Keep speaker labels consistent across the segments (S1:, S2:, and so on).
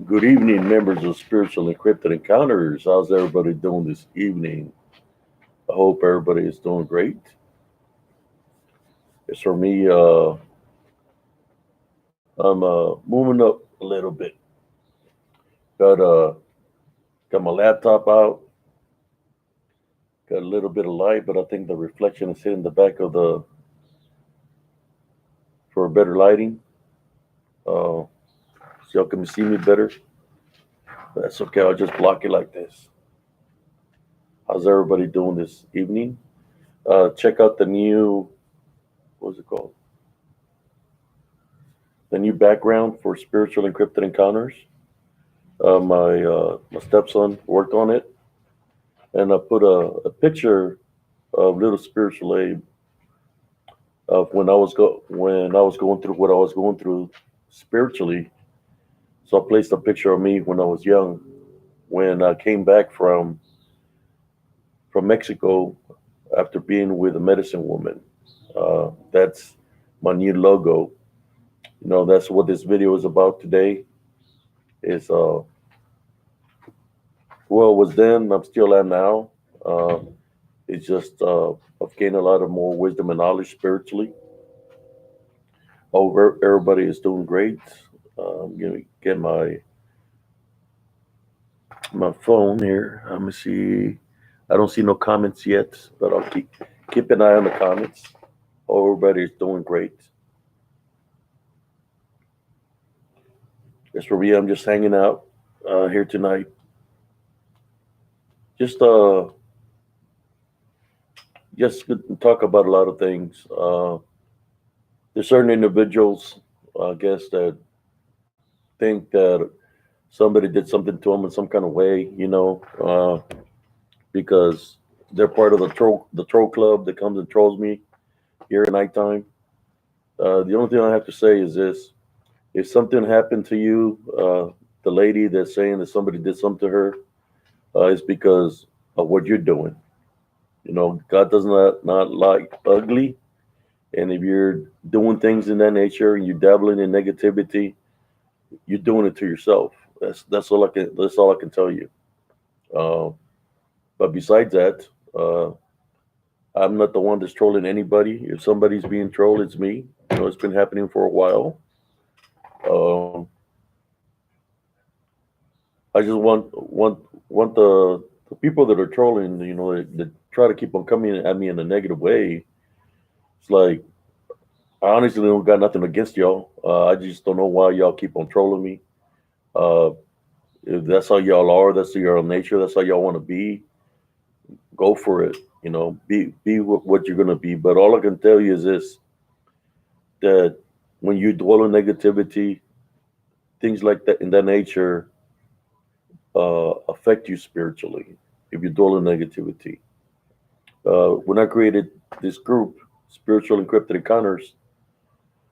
S1: Good evening, members of Spiritual Encrypted Encounters. How's everybody doing this evening? I hope everybody is doing great. As for me, I'm moving up a little bit. Got got my laptop out. Got a little bit of light, but I think the reflection is hitting the back of the for better lighting. So y'all can see me better. That's okay. I'll just block it like this. How's everybody doing this evening? Check out the new what's it called? The new background for Spiritual Encrypted Encounters. My stepson worked on it, and I put a picture of little spiritual Abe of when I was going through what I was going through spiritually. So I placed a picture of me when I was young, when I came back from Mexico after being with a medicine woman. That's my new logo. That's what this video is about today. Is well, it was then. I'm still at now. Uh, it's just I've gained a lot of more wisdom and knowledge spiritually. Oh, everybody is doing great. I'm gonna get my phone here. Let me see. I don't see no comments yet, but I'll keep an eye on the comments. Oh, everybody is doing great. As for me, I'm just hanging out here tonight. Just just to talk about a lot of things. There's certain individuals, I guess, that think that somebody did something to them in some kind of way, because they're part of the troll club that comes and trolls me here at nighttime. The only thing I have to say is this: if something happened to you, the lady that's saying that somebody did something to her, it's because of what you're doing. God does not like ugly, and if you're doing things in that nature and you're dabbling in negativity, you're doing it to yourself. That's all I can tell you. Uh, but besides that, I'm not the one that's trolling anybody. If somebody's being trolled, it's me. It's been happening for a while. Um, I just want the people that are trolling, that try to keep on coming at me in a negative way. It's like I honestly don't got nothing against y'all. I just don't know why y'all keep on trolling me. Uh, if that's how y'all are, that's your nature, that's how y'all want to be, go for it. Be what you're gonna be. But all I can tell you is this: that when you dwell in negativity, things like that in that nature affect you spiritually. If you dwell in negativity, when I created this group, Spiritual Encrypted Encounters,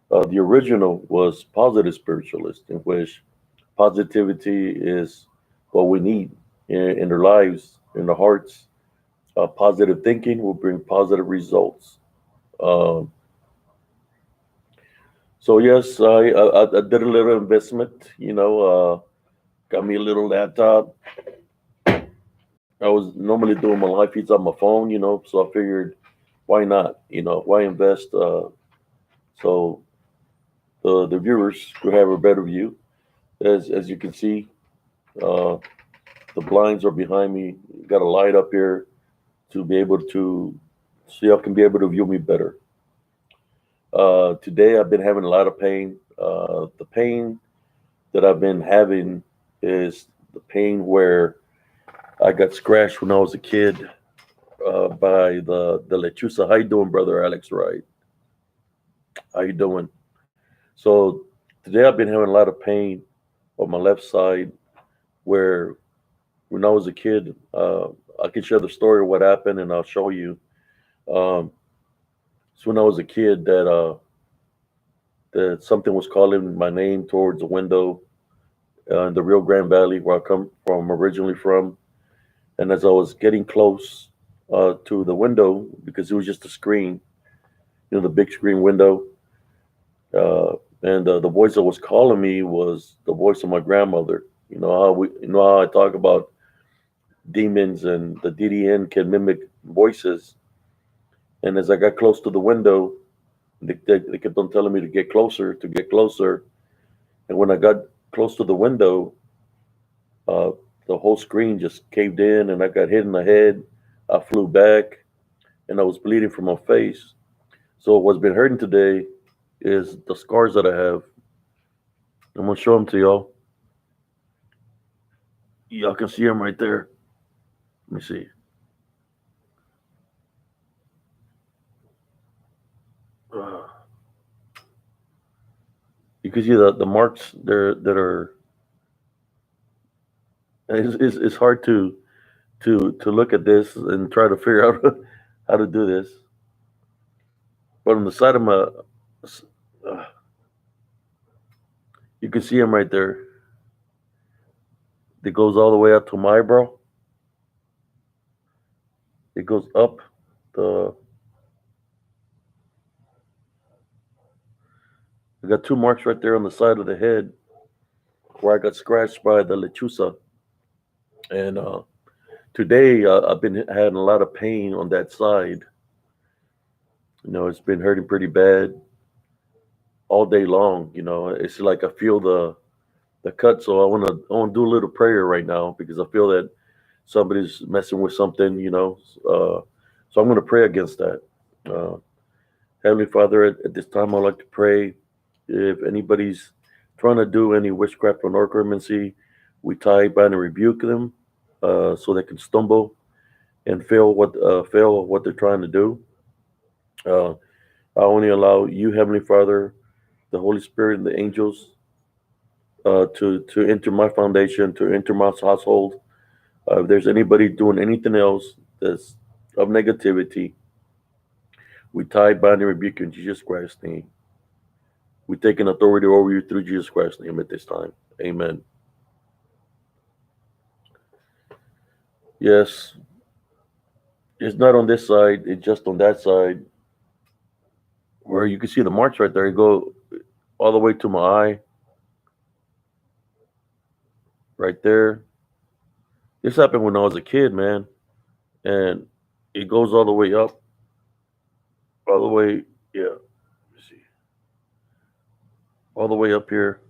S1: the original was positive spiritualist, in which positivity is what we need in our lives, in our hearts. Positive thinking will bring positive results. Um, so yes, I did a little investment. Got me a little laptop. I was normally doing my live feeds on my phone. So I figured, why not? Why invest? So the viewers could have a better view. As you can see, uh, the blinds are behind me. Got a light up here to be able to, so y'all can be able to view me better. Today I've been having a lot of pain. The pain that I've been having is the pain where I got scratched when I was a kid by the lechuza. How you doing, brother Alex? Right? How you doing? So today I've been having a lot of pain on my left side where when I was a kid, I can share the story of what happened and I'll show you. Um, so when I was a kid, that something was calling my name towards the window in the Rio Grande Valley, where I come from originally from. And as I was getting close to the window, because it was just a screen, the big screen window. And the voice that was calling me was the voice of my grandmother. You know how I talk about demons and the DDN can mimic voices. And as I got close to the window, they kept on telling me to get closer. And when I got close to the window, uh, the whole screen just caved in, and I got hit in the head. I flew back, and I was bleeding from my face. So what's been hurting today is the scars that I have. I'm gonna show them to y'all. Y'all can see them right there. Let me see. Uh, you can see the marks there that are. It's hard to look at this and try to figure out how to do this. But on the side of my, uh, you can see them right there. It goes all the way up to my eyebrow. It goes up the. I got two marks right there on the side of the head where I got scratched by the lechuza. And today I've been having a lot of pain on that side. It's been hurting pretty bad all day long. It's like I feel the cut. So I want to do a little prayer right now because I feel that somebody's messing with something. So I'm going to pray against that. Uh, Heavenly Father, at this time I'd like to pray. If anybody's trying to do any witchcraft or necromancy, we tie, bind, and rebuke them so they can stumble and fail what they're trying to do. Uh, I only allow you, Heavenly Father, the Holy Spirit, and the angels to enter my foundation, to enter my household. If there's anybody doing anything else that's of negativity, we tie, bind, and rebuke in Jesus Christ's name. We take an authority over you through Jesus Christ's name at this time. Amen. Yes, it's not on this side, it's just on that side where you can see the marks right there. You go all the way to my eye, right there. This happened when I was a kid, man. And it goes all the way up, all the way, yeah, let me see, all the way up here.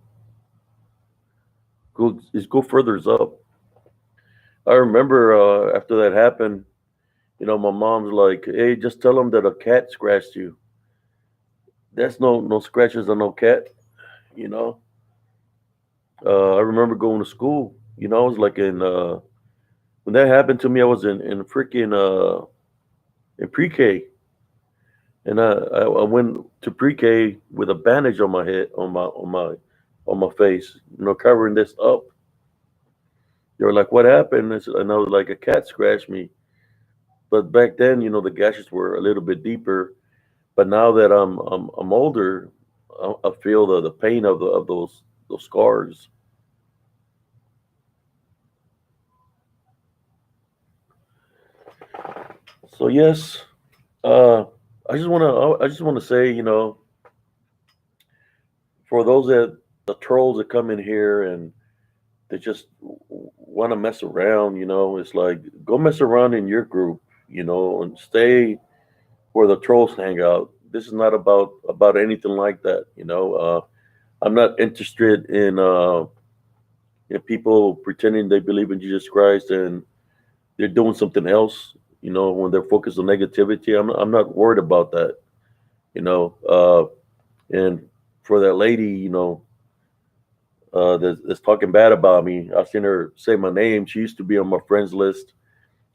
S1: Go further up. I remember after that happened, my mom's like, "Hey, just tell them that a cat scratched you." That's no scratches on no cat, you know. I remember going to school. I was like in when that happened to me, I was in freaking in pre-K, and I went to pre-K with a bandage on my head, on my face, covering this up. They were like, "What happened?" And I was like, "A cat scratched me." But back then, the gashes were a little bit deeper. But now that I'm older, I feel the pain of those scars. So yes, uh, I just want to say, for those the trolls that come in here and they just want to mess around, it's like go mess around in your group, and stay where the trolls hang out. This is not about anything like that, I'm not interested in people pretending they believe in Jesus Christ and they're doing something else. When they're focused on negativity, I'm not worried about that. You know, and for that lady, that's talking bad about me, I've seen her say my name. She used to be on my friends list.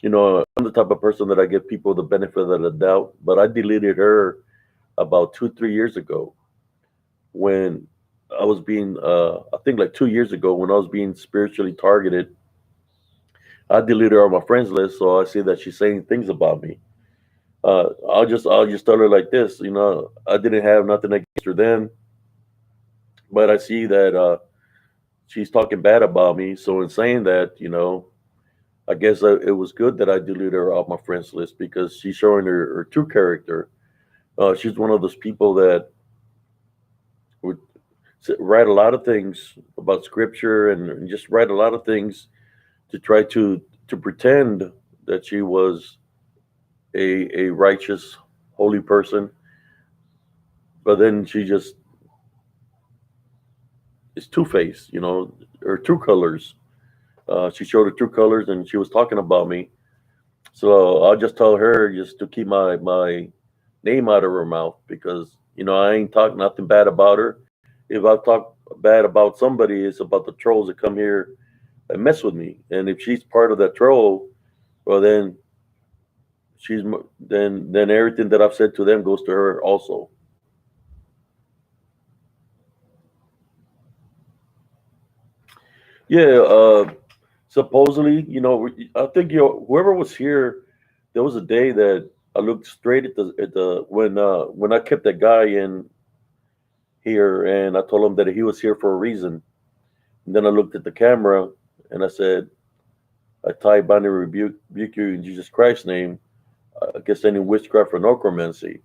S1: I'm the type of person that I give people the benefit of the doubt, but I deleted her about 2, 3 years ago when I was being, I think like 2 years ago when I was being spiritually targeted. I deleted her on my friends list, so I see that she's saying things about me. I'll just tell her like this, I didn't have nothing against her then, but I see that she's talking bad about me. So in saying that, I guess it was good that I deleted her off my friends list because she's showing her true character. She's one of those people that would write a lot of things about scripture and just write a lot of things to try to pretend that she was a righteous, holy person, but then she just is two faced, her true colors. She showed her true colors, and she was talking about me. So I'll just tell her just to keep my name out of her mouth because I ain't talk nothing bad about her. If I talk bad about somebody, it's about the trolls that come here and mess with me. And if she's part of that troll, well then then everything that I've said to them goes to her also. Yeah, supposedly, I think whoever was here, there was a day that I looked straight at the when I kept that guy in here, and I told him that he was here for a reason. And then I looked at the camera and I said, "I tie, bind, and rebuke you in Jesus Christ's name against any witchcraft or necromancy."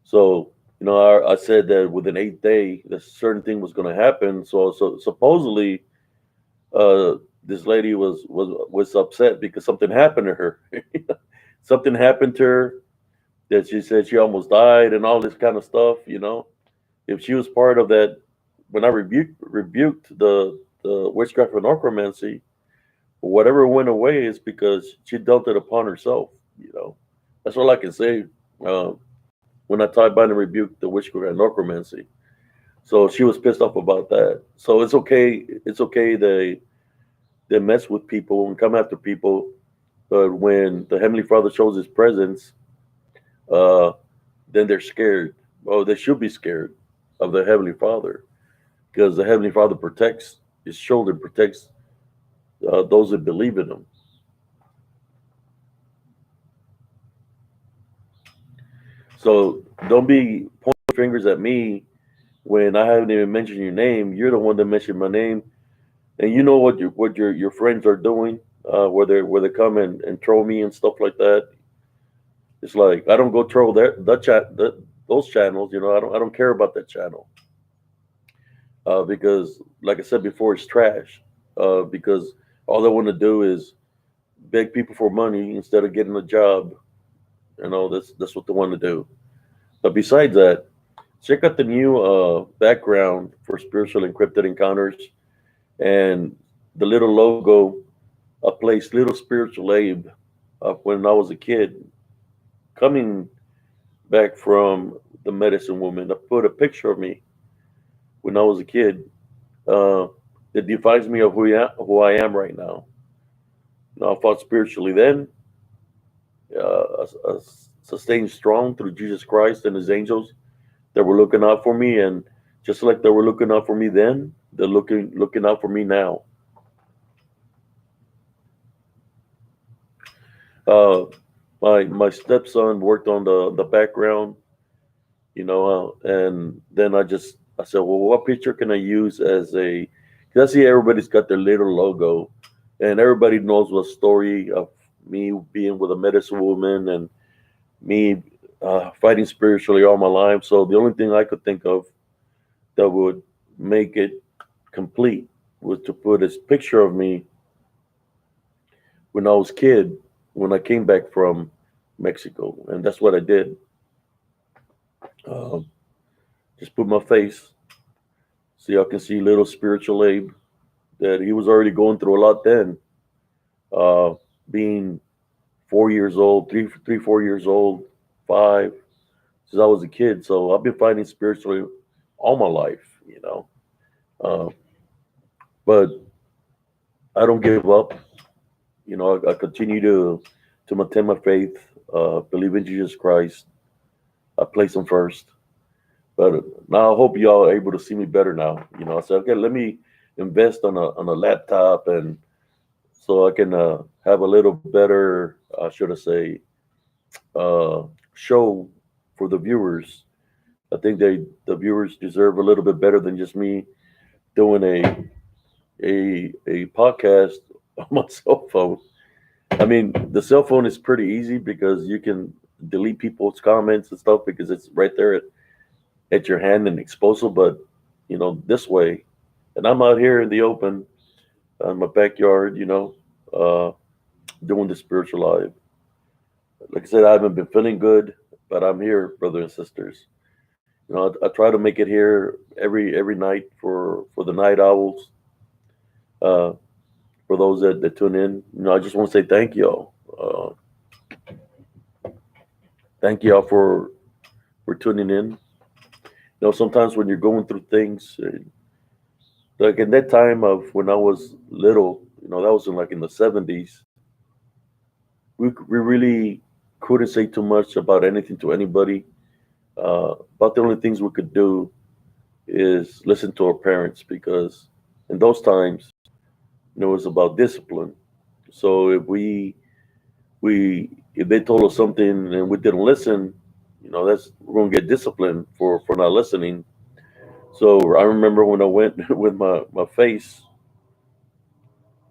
S1: So I said that within 8 day, a certain thing was going to happen. So supposedly, uh, this lady was upset because something happened to her. Something happened to her that she said she almost died and all this kind of stuff. If she was part of that, when I rebuked the witchcraft and necromancy, whatever went away is because she dealt it upon herself. That's all I can say. Uh, when I tied bind and rebuked the witchcraft and necromancy, so she was pissed off about that. So it's okay. It's okay. They mess with people and come after people, but when the Heavenly Father shows His presence, uh, then they're scared. Oh, they should be scared of the Heavenly Father because the Heavenly Father protects His shoulder, protects those that believe in Him. So don't be pointing fingers at me when I haven't even mentioned your name. You're the one that mentioned my name, and you know what your friends are doing, where they come and troll me and stuff like that. It's like I don't go troll those channels. I don't care about that channel because, like I said before, it's trash. Because all they want to do is beg people for money instead of getting a job. That's what they want to do. But besides that, check out the new background for Spiritual Encrypted Encounters and the little logo. I placed Little Spiritual Abe when I was a kid, coming back from the medicine woman. I put a picture of me when I was a kid uh, that defines me of who I am right now. I fought spiritually then, sustained strong through Jesus Christ and His angels that were looking out for me, and just like they were looking out for me then, they're looking out for me now. Uh, my stepson worked on the background, and then I said, well, what picture can I use as a? Because I see everybody's got their little logo, and everybody knows the story of me being with a medicine woman and me fighting spiritually all my life. So the only thing I could think of that would make it complete was to put this picture of me when I was a kid, when I came back from Mexico, and that's what I did. Um, just put my face, so y'all can see little spiritual Abe that he was already going through a lot then, uh, being 4 years old, 4 years old, five, since I was a kid. So I've been fighting spiritually all my life. Uh, but I don't give up. I continue to maintain my faith, believe in Jesus Christ. I place Him first. But now I hope y'all are able to see me better now. I said, okay, let me invest on a laptop and so I can have a little better, should I say, uh, show for the viewers. I think the viewers deserve a little bit better than just me doing a podcast on my cell phone. I mean, the cell phone is pretty easy because you can delete people's comments and stuff because it's right there at your hand and exposable. But this way, and I'm out here in the open, in my backyard, uh, doing the spiritual life. Like I said, I haven't been feeling good, but I'm here, brothers and sisters. I try to make it here every night for the night owls. Uh, for those that tune in, I just want to say thank y'all. Thank y'all for tuning in. Sometimes when you're going through things, like in that time of when I was little, that was in the 70s. We really couldn't say too much about anything to anybody. About the only things we could do is listen to our parents because in those times, it was about discipline. So if they told us something and we didn't listen, that's we're gonna get disciplined for not listening. So I remember when I went with my face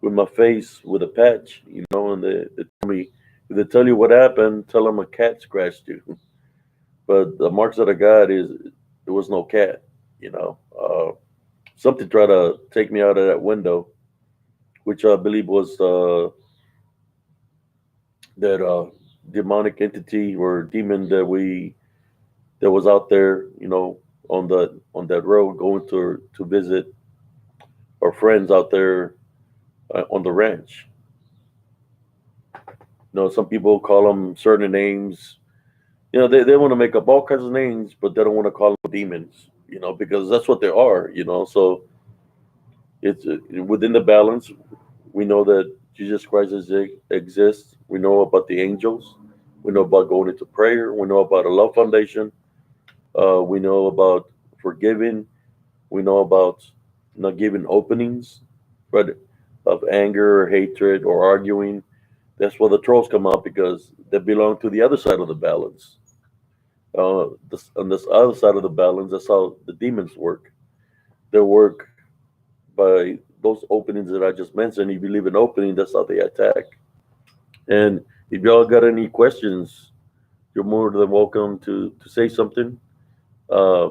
S1: with a patch, and they told me if they tell you what happened, tell them a cat scratched you. But the marks that I got is there was no cat. Something tried to take me out of that window, which I believe was that demonic entity or demon that was out there, on that road going to visit our friends out there on the ranch. Some people call them certain names. They want to make up all kinds of names, but they don't want to call them demons. Because that's what they are. So it's within the balance. We know that Jesus Christ exists. We know about the angels. We know about going into prayer. We know about a love foundation. We know about forgiving. We know about not giving openings, but of anger or hatred or arguing. That's where the trolls come out because they belong to the other side of the balance. On this other side of the balance, that's how the demons work. They work by those openings that I just mentioned. If you leave an opening, that's how they attack. And if y'all got any questions, you're more than welcome to say something, uh,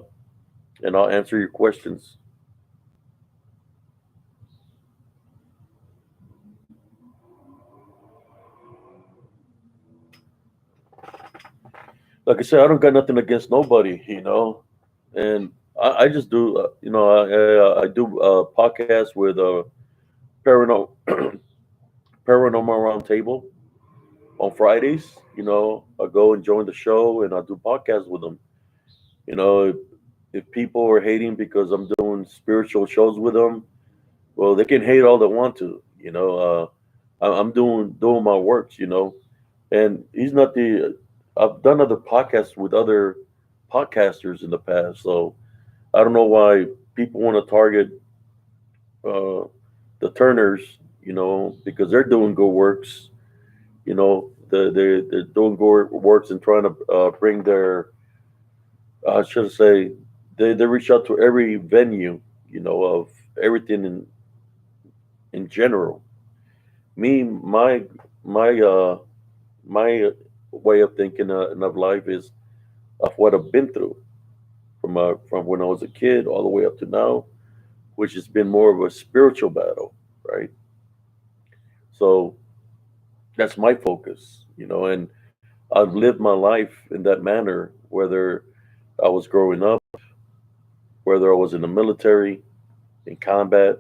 S1: and I'll answer your questions. Like I said, I don't got nothing against nobody, and I just do, I do a podcast with paranormal paranormal roundtable on Fridays. I go and join the show and I do podcasts with them. If people are hating because I'm doing spiritual shows with them, well, they can hate all they want to. I'm doing my works. And he's not the. I've done other podcasts with other podcasters in the past, so I don't know why people want to target uh, the Turners. Because they're doing good works. They're doing good works and trying to bring their. I should say they reach out to every venue. Of everything in general. Me, my my way of thinking and of life is of what I've been through from when I was a kid all the way up to now, which has been more of a spiritual battle, right? So that's my focus, and I've lived my life in that manner, whether I was growing up, whether I was in the military, in combat,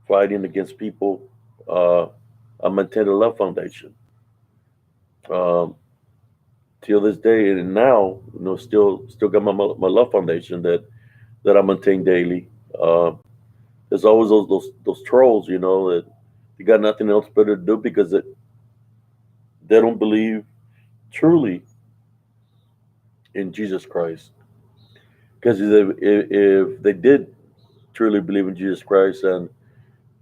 S1: fighting against people. Uh, I maintained a love foundation. Um, till this day and now, still got my love foundation that I maintain daily. Uh, there's always those trolls, that they got nothing else better to do because they don't believe truly in Jesus Christ. Because if they did truly believe in Jesus Christ, and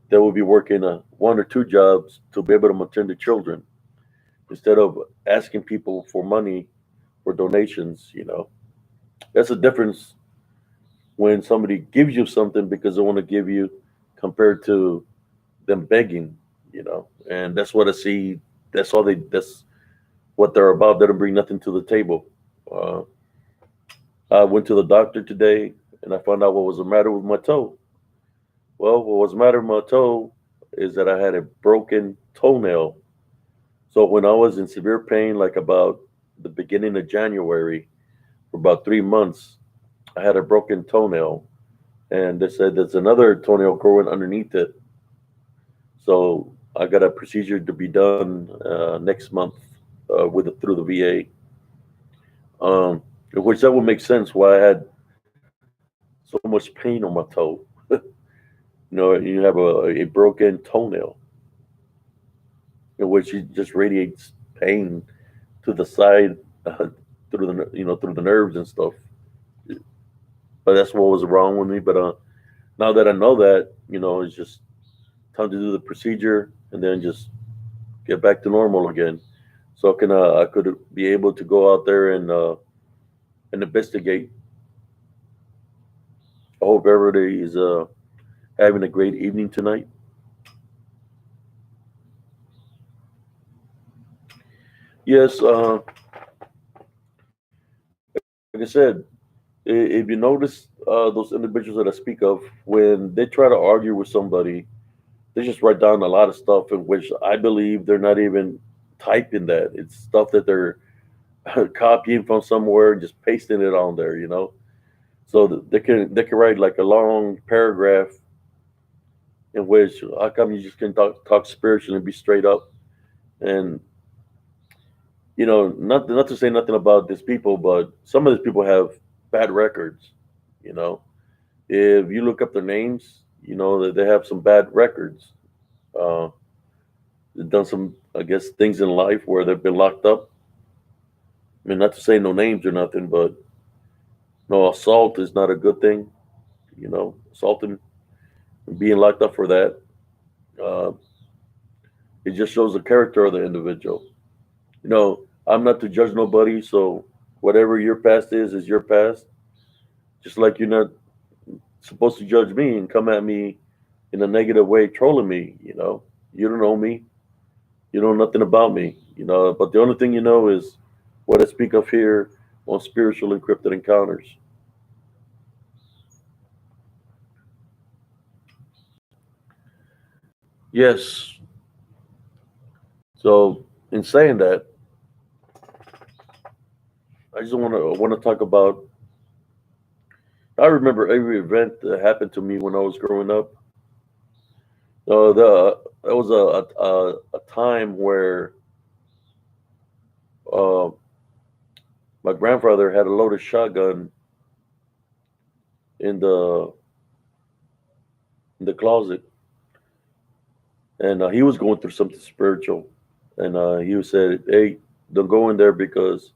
S1: they would be working one or two jobs to be able to maintain the children instead of asking people for money for donations. That's a difference when somebody gives you something because they want to give you compared to them begging. And that's what I see. That's all they. what they're about. They don't bring nothing to the table. Uh, I went to the doctor today and I found out what was the matter with my toe. Well, what was the matter with my toe is that I had a broken toenail. So when I was in severe pain, like about the beginning of January, for about 3 months, I had a broken toenail, and they said there's another toenail growing underneath it. So I got a procedure to be done next month through the VA, which that would make sense why I had so much pain on my toe. You have a broken toenail, in which it just radiates pain to the side through the nerves and stuff. But that's what was wrong with me. But now that I know that, it's just time to do the procedure and then just get back to normal again. So I could be able to go out there and investigate. I hope everybody is having a great evening tonight. Yes, like I said, if you notice those individuals that I speak of, when they try to argue with somebody, they just write down a lot of stuff in which I believe they're not even typing that. It's stuff that they're copying from somewhere and just pasting it on there. So they can write like a long paragraph in which how come you just can talk spiritually and be straight up and not to say nothing about these people, but some of these people have bad records. You know, if you look up their names, you know that they have some bad records. Uh, they've done some, I guess, things in life where they've been locked up. I mean, not to say no names or nothing, but no, assault is not a good thing. Assaulting and being locked up for that, uh, it just shows the character of the individual. I'm not to judge nobody, so whatever your past is your past. Just like you're not supposed to judge me and come at me in a negative way, trolling me. You don't know me, you know nothing about me. But the only thing you know is what I speak of here on spiritual encrypted encounters. Yes. So in saying that, I just want to talk about. I remember every event that happened to me when I was growing up. There was a time where uh, my grandfather had a loaded shotgun in the closet, and he was going through something spiritual, and he said, "Hey, don't go in there because,"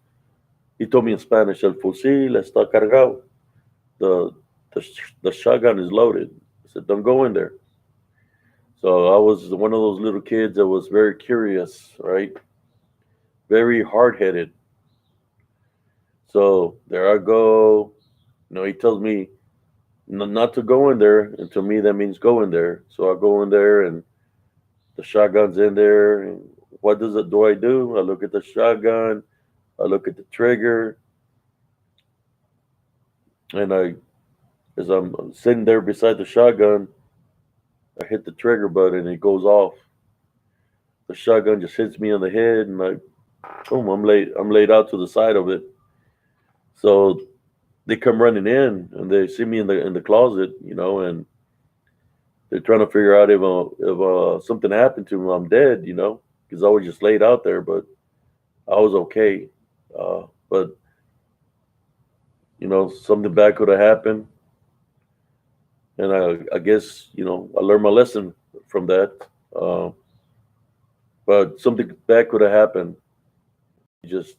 S1: he told me in Spanish, "El fusil está cargado." The the shotgun is loaded. I said, "Don't go in there." So I was one of those little kids that was very curious, right? Very hard headed. So there I go. He tells me not to go in there, and to me that means go in there. So I go in there, and the shotgun's in there. And what do I do? I look at the shotgun. I look at the trigger, and as I'm sitting there beside the shotgun, I hit the trigger button, and it goes off. The shotgun just hits me on the head, and boom, I'm laid out to the side of it. So they come running in, and they see me in the closet, and they're trying to figure out if something happened to me, I'm dead, because I was just laid out there, but I was okay. But something bad could have happened, and I guess I learned my lesson from that. Uh, but something bad could have happened. It just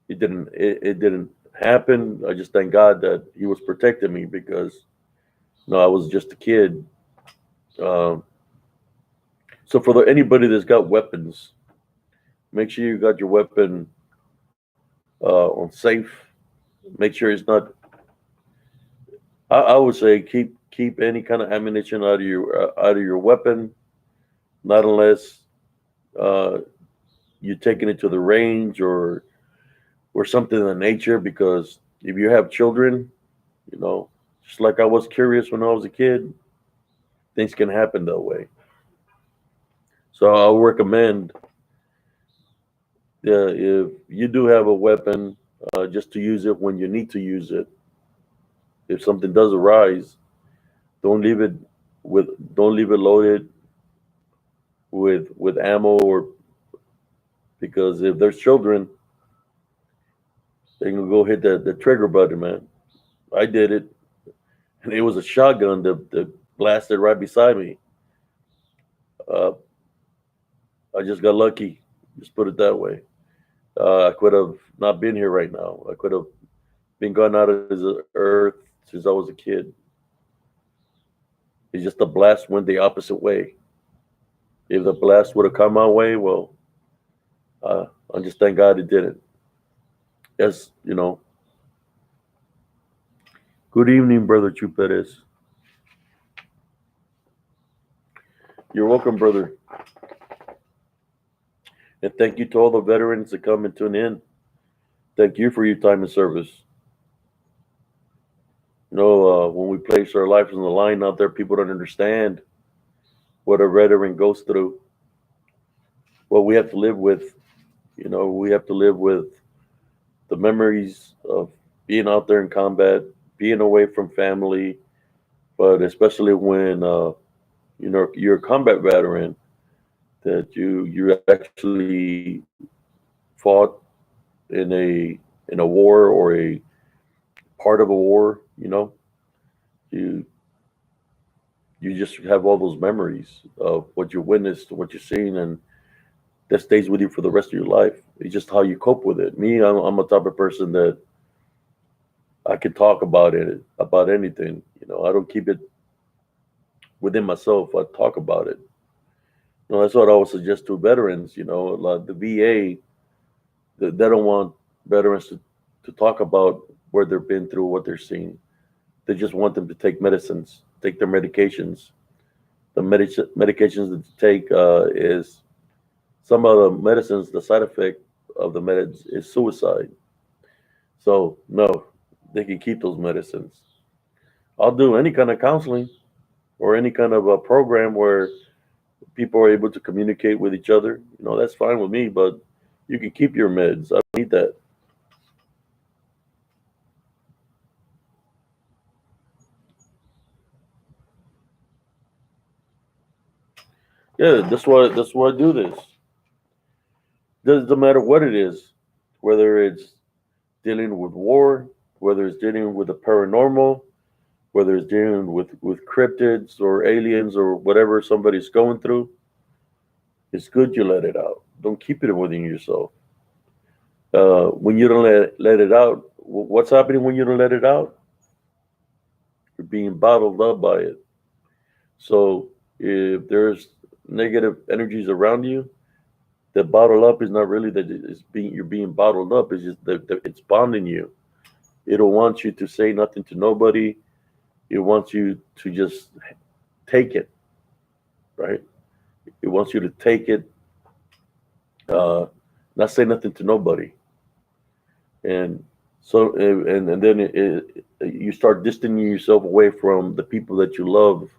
S1: it didn't happen. I just thank God that He was protecting me because I was just a kid. Um, so for anybody that's got weapons, make sure you got your weapon on safe. Make sure it's not. I would say keep any kind of ammunition out of your weapon, not unless uh, you taking it to the range or something in the nature. Because if you have children, you know, just like I was curious when I was a kid, things can happen that way. So I'll recommend, if you do have a weapon, just to use it when you need to use it. If something does arise, don't leave it with don't leave it loaded with ammo, or because if there's children, they can go hit the trigger button, man. I did it, and it was a shotgun that blasted right beside me. Uh, I just got lucky. Just put it that way. I could have not been here right now. I could have been gone out of this earth since I was a kid. It's just the blast went the opposite way. If the blast would have come my way, well, I just thank God it didn't. Yes, Good evening, Brother Chuperes. You're welcome, brother. And thank you to all the veterans that come and tune in. Thank you for your time and service. When we place our lives on the line out there, people don't understand what a veteran goes through, what we have to live with. We have to live with the memories of being out there in combat, being away from family, but especially when you're a combat veteran, that you actually fought in a war or a part of a war. You you just have all those memories of what you witnessed, what you've seen, and that stays with you for the rest of your life. It's just how you cope with it. Me, I'm a type of person that I can talk about it, about anything. I don't keep it within myself. I talk about it. That's what I would suggest to veterans. Like the VA, they don't want veterans to talk about where they've been through, what they're seeing. They just want them to take medicines, take their medications. The medications that they take is some of the medicines. The side effect of the meds is suicide. So no, they can keep those medicines. I'll do any kind of counseling or any kind of a program where people are able to communicate with each other. That's fine with me. But you can keep your meds. I don't need that. Yeah, that's why I do this. Doesn't matter what it is, whether it's dealing with war, whether it's dealing with the paranormal, whether it's dealing with cryptids or aliens or whatever somebody's going through. It's good you let it out. Don't keep it within yourself. When you don't let it out, what's happening when you don't let it out? You're being bottled up by it. So if there's negative energies around you, the bottle up is not really that you're being bottled up. It's just that it's bonding you. It don't want you to say nothing to nobody. It wants you to just take it, right? It wants you to take it, uh, not say nothing to nobody, and and then you start distancing yourself away from the people that you love,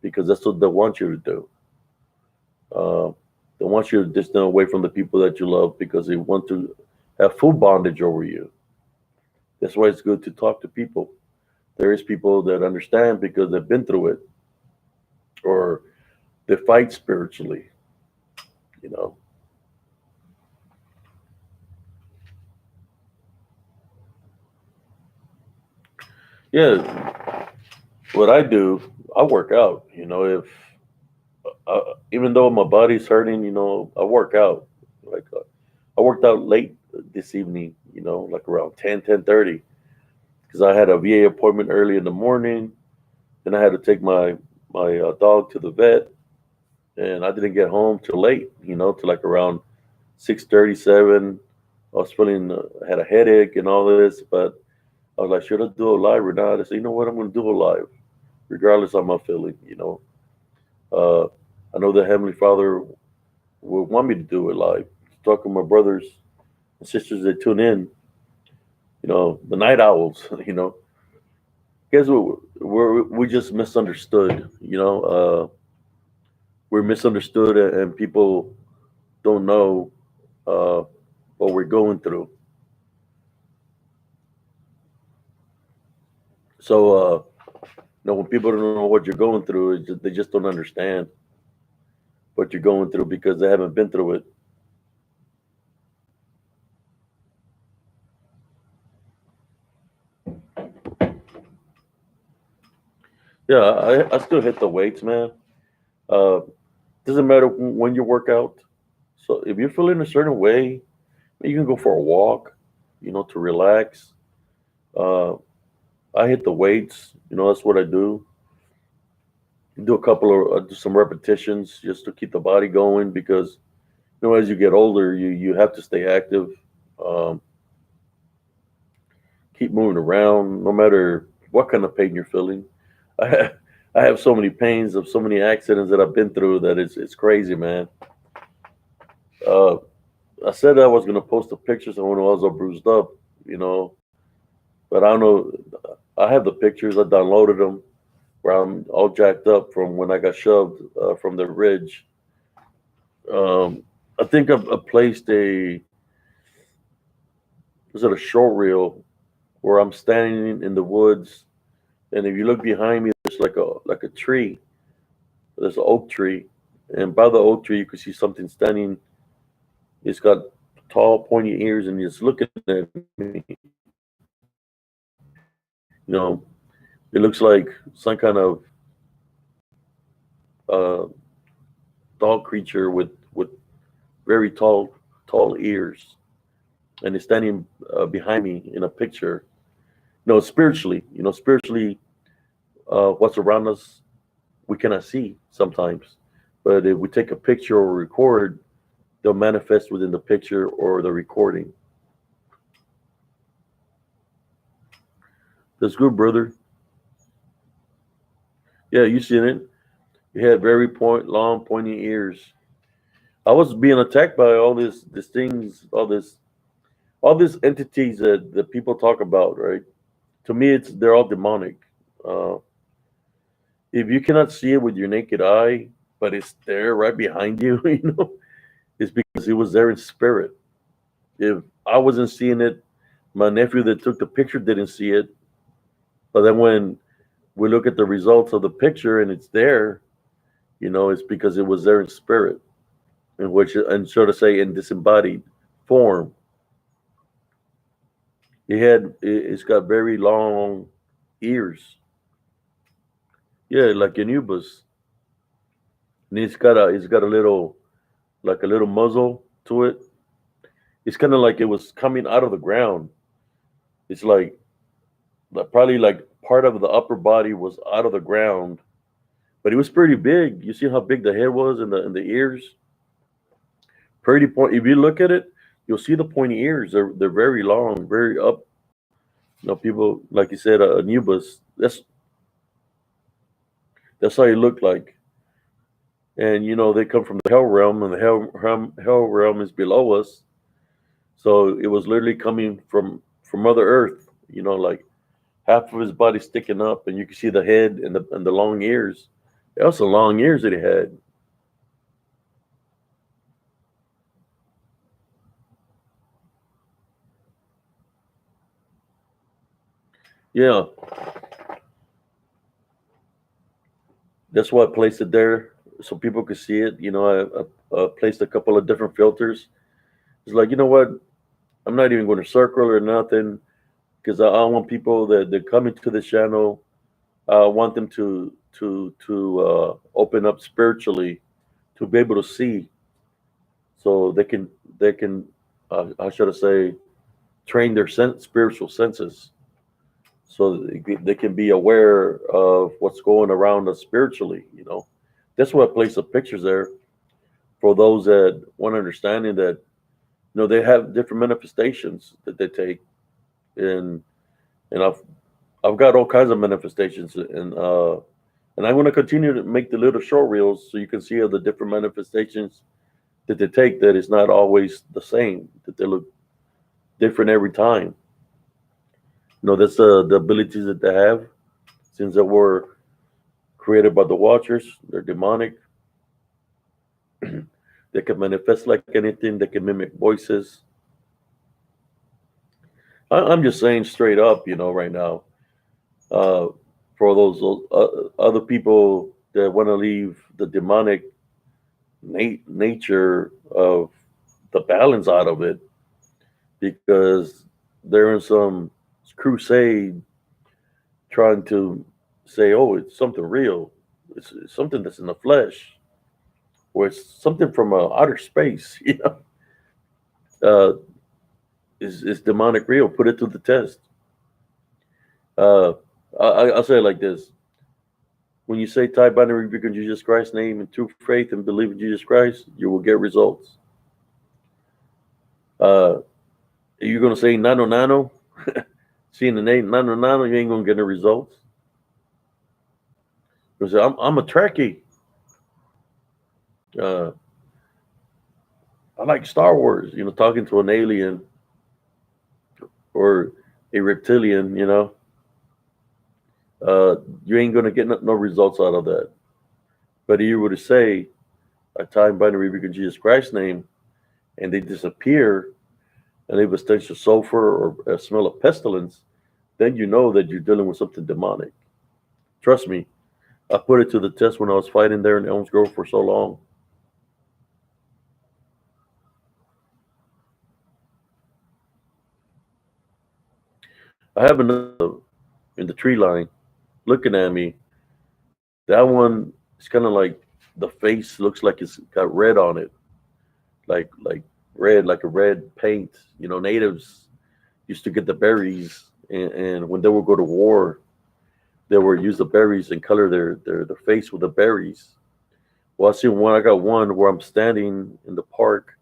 S1: because that's what they want you to do. Uh, they want you to distance away from the people that you love because they want to have full bondage over you. That's why it's good to talk to people. There is people that understand because they've been through it, or they fight spiritually. You know. Yeah, what I do, I work out. If even though my body's hurting, I work out. Like I worked out late this evening. Like around 10:30, because I had a VA appointment early in the morning. Then I had to take my dog to the vet, and I didn't get home till late. Till like around 6:37. I was feeling had a headache and all this, but I was like, should I do a live or not? I said, you know what, I'm going to do a live, regardless of my feeling. Uh, I know the Heavenly Father will want me to do it live, talking to my brothers and sisters that tune in, the night owls, guess what? We just misunderstood, we're misunderstood and people don't know uh, what we're going through. So, when people don't know what you're going through, they just don't understand what you're going through because they haven't been through it. Yeah, I still hit the weights, man. Uh, doesn't matter when you work out. So if you're feeling a certain way, you can go for a walk, to relax. Uh, I hit the weights. That's what I do. Do a couple of do some repetitions just to keep the body going because as you get older, you have to stay active. Um, keep moving around, no matter what kind of pain you're feeling. I have, I have so many pains of so many accidents that I've been through that it's crazy, man. Uh, I said I was gonna post the pictures of when I was all bruised up, you know, but I don't know. I have the pictures. I downloaded them where I'm all jacked up from when I got shoved from the ridge. Um, I think I placed a was it a short reel where I'm standing in the woods, and if you look behind me, there's like a tree. There's an oak tree, and by the oak tree, you can see something standing. It's got tall, pointy ears, and it's looking at me. You know, it looks like some kind of uh, dog creature with very tall ears, and it's standing behind me in a picture. Spiritually, spiritually, what's around us we cannot see sometimes, but if we take a picture or record, they'll manifest within the picture or the recording. That's good, brother. Yeah, you seen it. He had very long, pointy ears. I was being attacked by all these things, all these entities that people talk about, right? To me, they're all demonic. Uh, if you cannot see it with your naked eye, but it's there right behind you, it's because it was there in spirit. If I wasn't seeing it, my nephew that took the picture didn't see it. But then when we look at the results of the picture and it's there, it's because it was there in spirit, in which, and so to say, in disembodied form. It's got very long ears. Yeah, like Anubis. And it's got a little, like a little muzzle to it. It's kind of like it was coming out of the ground. It's like probably like part of the upper body was out of the ground, but it was pretty big. You see how big the head was and the ears? Pretty point. If you look at it, you'll see the pointy ears. They're very long, very up. People like you said, Anubis. That's how he looked like. And they come from the hell realm, and the hell realm is below us. So it was literally coming from Mother Earth. Like half of his body sticking up, and you can see the head and the long ears. That was the long ears that he had. Yeah, that's why I placed it there so people could see it. I placed a couple of different filters. It's like, you know what? I'm not even going to circle or nothing because I want people that come into the channel. I want them to open up spiritually to be able to see, so they can how should I say, train their spiritual senses, so they can be aware of what's going around us spiritually. That's why I place the pictures there for those that want understanding that they have different manifestations that they take, and I've got all kinds of manifestations, and I'm going to continue to make the little short reels so you can see all the different manifestations that they take that is not always the same, that they look different every time. That's the abilities that they have since they were created by the Watchers. They're demonic. They can manifest like anything. They can mimic voices. I'm just saying straight up, right now, uh, for those other people that want to leave the demonic nature of the balance out of it because they're in some crusade trying to say, oh, it's something real. It's something that's in the flesh, or it's something from outer space. Uh, is demonic real? Put it to the test. Uh, I'll say it like this: when you say tie binary rebuke in Jesus Christ's name and true faith and believe in Jesus Christ, you will get results. You're gonna say nano nano, seeing the name nano nano, you ain't gonna get the results. You say I'm a Trekkie. Uh, I like Star Wars. Talking to an alien or a reptilian. You ain't gonna get no results out of that. But if you were to say a time binary rebuke in Jesus Christ's name, and they disappear, and they have a stench of sulfur or a smell of pestilence, then you know that you're dealing with something demonic. Trust me, I put it to the test when I was fighting there in Elms Grove for so long. I have another in the tree line looking at me. That one is kind of like the face looks like it's got red on it, like red, like a red paint. Natives used to get the berries, and when they would go to war, they would use the berries and color their face with the berries. Well, I got one where I'm standing in the park,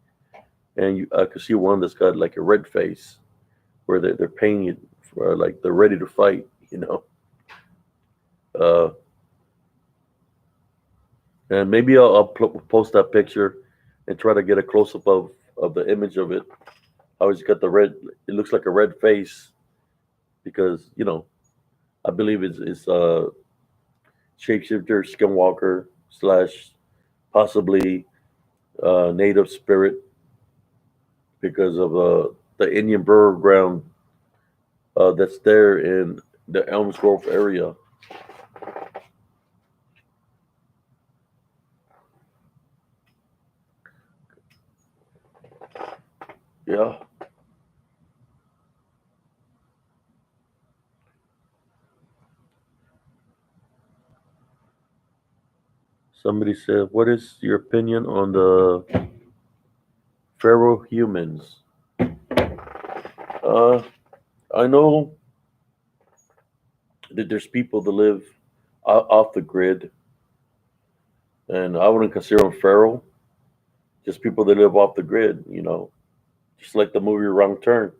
S1: and I could see one that's got like a red face, where they're painted for like they're ready to fight. Uh, and maybe I'll post that picture and try to get a close up of the image of it. I always got the red. It looks like a red face because I believe it's shapeshifter, skinwalker slash possibly native spirit because of the Indian burial ground that's there in the Elms Grove area. Yeah. Somebody said, "What is your opinion on the pharaoh humans?" Uh, I know that there's people that live off the grid, and I wouldn't consider them feral. Just people that live off the grid, just like the movie Wrong Turn.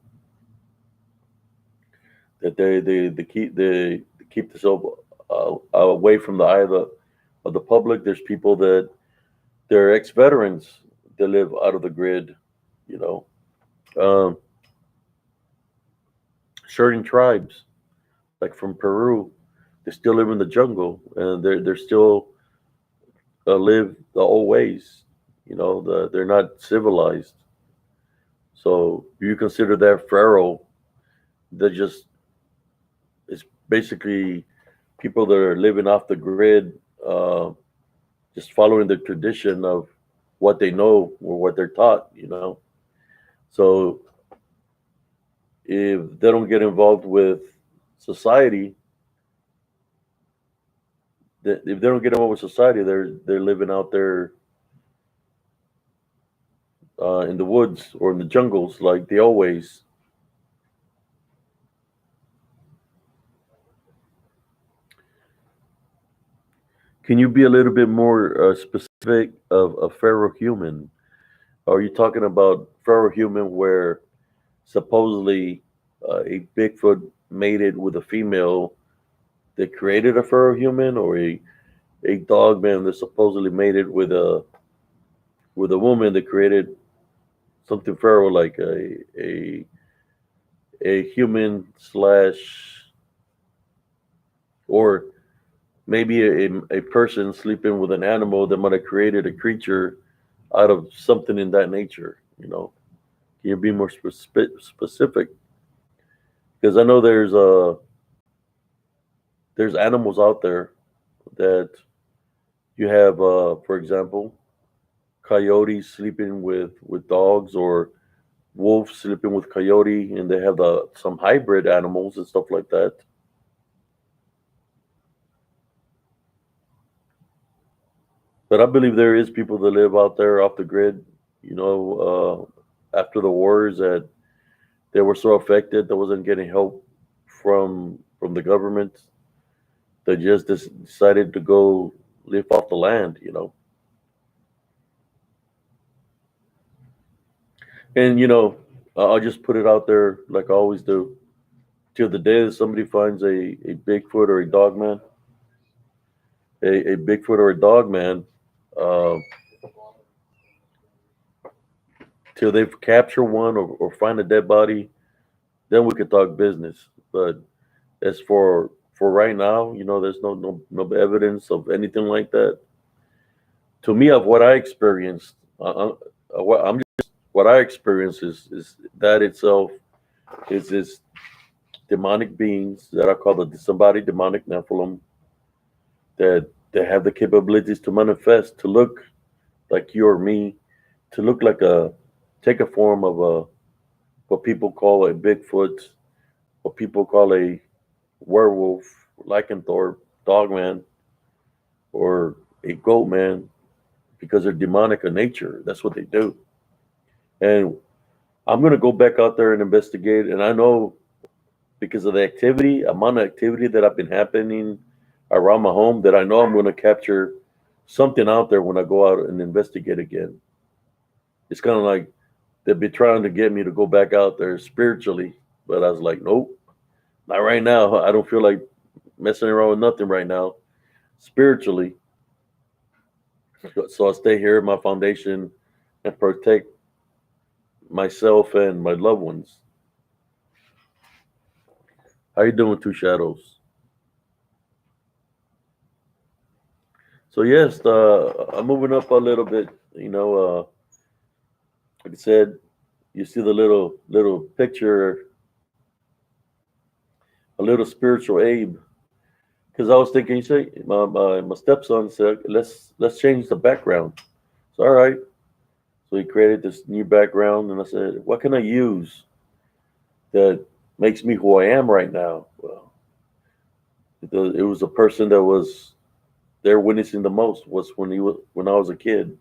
S1: That they keep themselves away from the eye of the public. There's people that they're ex-veterans that live out of the grid. You know, um, certain tribes like from Peru, they still live in the jungle and they're still live the old ways. They're not civilized. So you consider that feral? They're just it's basically people that are living off the grid, just following the tradition of what they know or what they're taught. So if they don't get involved with society, if they don't get involved with society, they're living out there in the woods or in the jungles like they always. Can you be a little bit more specific of a feral human? Are you talking about feral human where supposedly a Bigfoot mated with a female that created a feral human, or a dog man that supposedly mated with with a woman that created something feral like a human slash, or maybe a person sleeping with an animal that might have created a creature out of something in that nature. Can you be more specific? Because I know there's animals out there that you have, for example, coyotes sleeping with dogs, or wolves sleeping with coyote, and they have some hybrid animals and stuff like that. But I believe there is people that live out there off the grid. After the wars, that they were so affected, that wasn't getting help from the government. They just decided to go live off the land. And I'll just put it out there like I always do. Till the day that somebody finds a Bigfoot or a dog man, a Bigfoot or a dog man, uh, till they capture one, or find a dead body, then we could talk business. But as for right now, there's no evidence of anything like that. To me, of what I experienced, what I experienced is that itself is this demonic beings that I call the disembodied demonic Nephilim, that they have the capabilities to manifest, to look like you or me, to look like take a form of what people call a Bigfoot, what people call a werewolf, lycanthrope, dogman, or a goat man, because they're demonic in nature. That's what they do. And I'm gonna go back out there and investigate. And I know, because of the amount of activity that I've been happening around my home, that I know I'm gonna capture something out there when I go out and investigate again. It's kind of like they've been trying to get me to go back out there spiritually, but I was like, nope, not right now. I don't feel like messing around with nothing right now spiritually. So I stay here in my foundation and protect myself and my loved ones. How you doing, Two Shadows? So yes, I'm moving up a little bit. Like I said, you see the little picture, a little spiritual Abe. Because I was thinking, you say, my stepson said, let's change the background. So all right. So he created this new background, and I said, what can I use that makes me who I am right now? Well, it was a person that was there witnessing the most, was when I was a kid.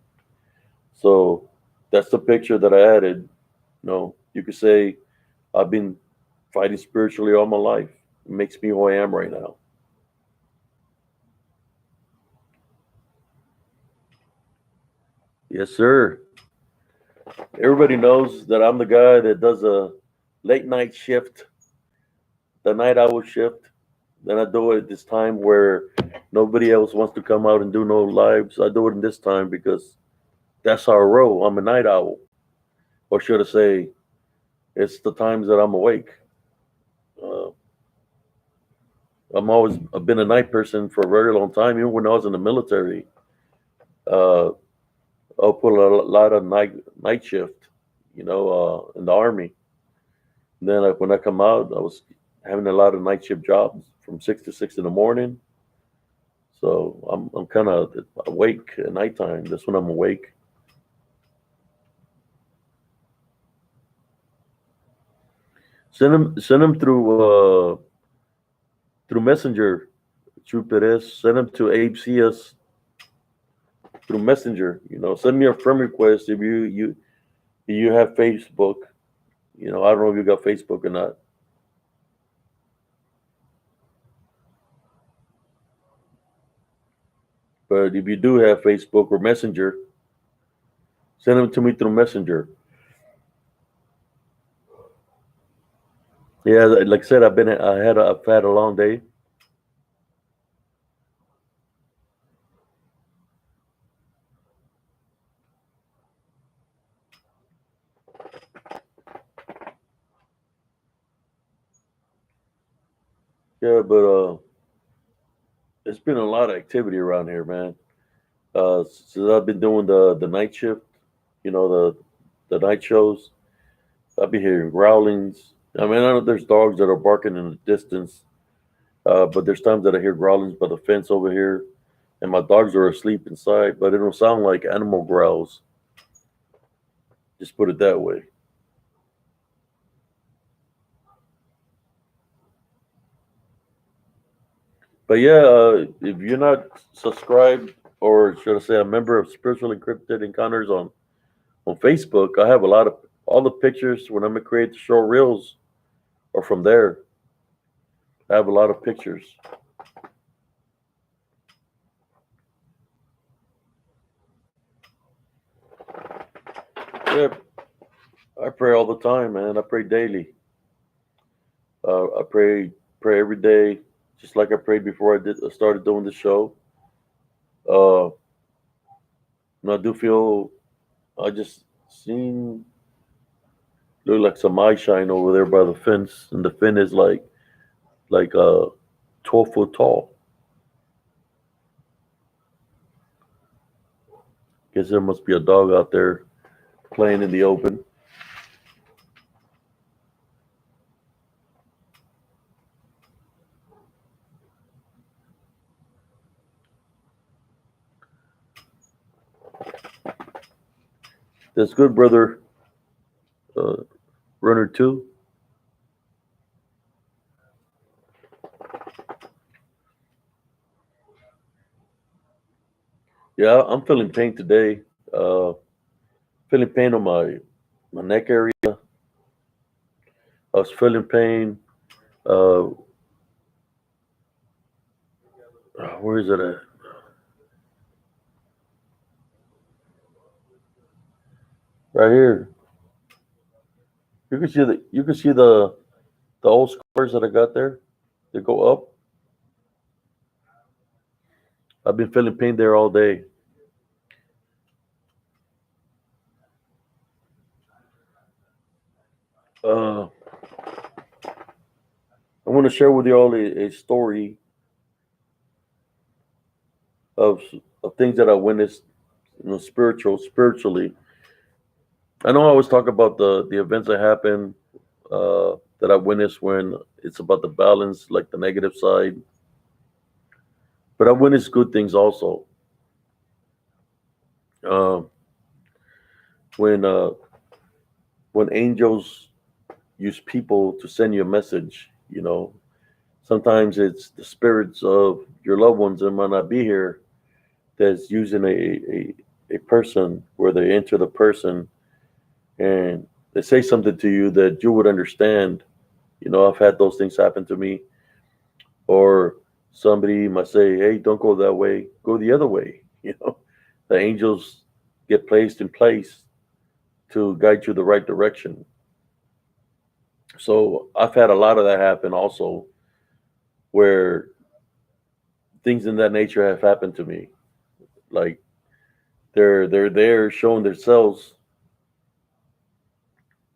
S1: So that's the picture that I added. You could say I've been fighting spiritually all my life. It makes me who I am right now. Yes, sir. Everybody knows that I'm the guy that does a late night shift, the night owl shift. Then I do it at this time where nobody else wants to come out and do no lives. I do it in this time because that's our role. I'm a night owl. Or should I say, it's the times that I'm awake. Uh, I've been a night person for a very long time. Even when I was in the military, uh, I'll put a lot of night shift, in the army. Then when I come out, I was having a lot of night shift jobs from 6 to 6 in the morning. So I'm kind of awake at nighttime. That's when I'm awake. Send them through Messenger. True Perez. Send them to Abe CS through Messenger. Send me a friend request if you have Facebook. I don't know if you got Facebook or not. But if you do have Facebook or Messenger, send them to me through Messenger. Yeah, like I said, I've had a long day. Yeah, but it's been a lot of activity around here, man. Since I've been doing the night shift, the night shows, I've been hearing growlings. I mean, I know there's dogs that are barking in the distance, but there's times that I hear growlings by the fence over here, and my dogs are asleep inside, but it don't sound like animal growls. Just put it that way. But yeah, if you're not subscribed, or should I say, a member of Spiritual Encrypted Encounters on Facebook, I have a lot of all the pictures when I'm gonna create the show reels are from there. I have a lot of pictures. Yeah, I pray all the time, man. I pray daily. I pray every day, just like I prayed before I started doing the show. Uh, and I do feel I just seen look like some eye shine over there by the fence, and the fence is like 12 foot tall. Guess there must be a dog out there playing in the open. That's good, brother. Uh, Runner two. Yeah, I'm feeling pain today. Feeling pain on my neck area. I was feeling pain. Uh, where is it at? Right here. You can see the old scars that I got there. They go up. I've been feeling pain there all day. Uh, I want to share with you all a story of of things that I witnessed, spiritually. I know I always talk about the events that happen that I witnessed when it's about the balance, like the negative side, but I witnessed good things also. Uh, when when angels use people to send you a message, sometimes it's the spirits of your loved ones that might not be here that's using a person where they enter the person and they say something to you that you would understand. I've had those things happen to me, or somebody might say, "Hey, don't go that way, go the other way." The angels get placed in place to guide you the right direction. So I've had a lot of that happen also, where things in that nature have happened to me. Like they're there showing themselves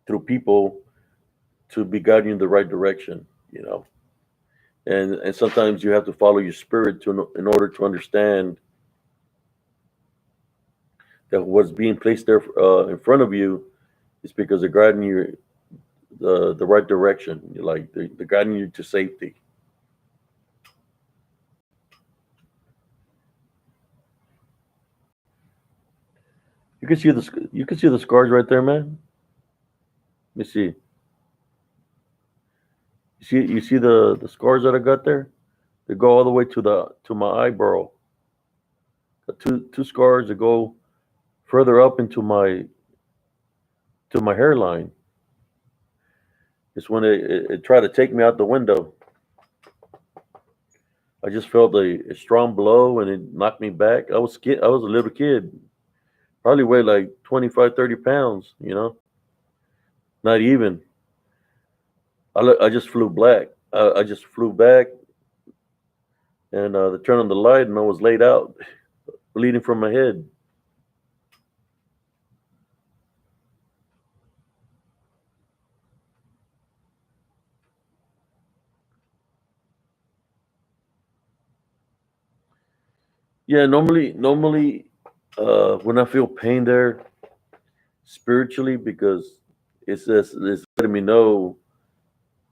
S1: through people to be guiding you in the right direction. And sometimes you have to follow your spirit to in order to understand that what's being placed there in front of you is because they're guiding you the right direction. Like they're guiding you to safety. You can see the scars right there, man. Let me see. You see the scars that I got there? They go all the way to my eyebrow. Got two scars that go further up into my hairline. It's when it tried to take me out the window. I just felt a strong blow and it knocked me back. I was a little kid, probably weighed like 25, 30 pounds. Not even. I just flew black. I just flew back and they turned on the light and I was laid out, bleeding from my head. Yeah, normally, when I feel pain there spiritually, because it's letting me know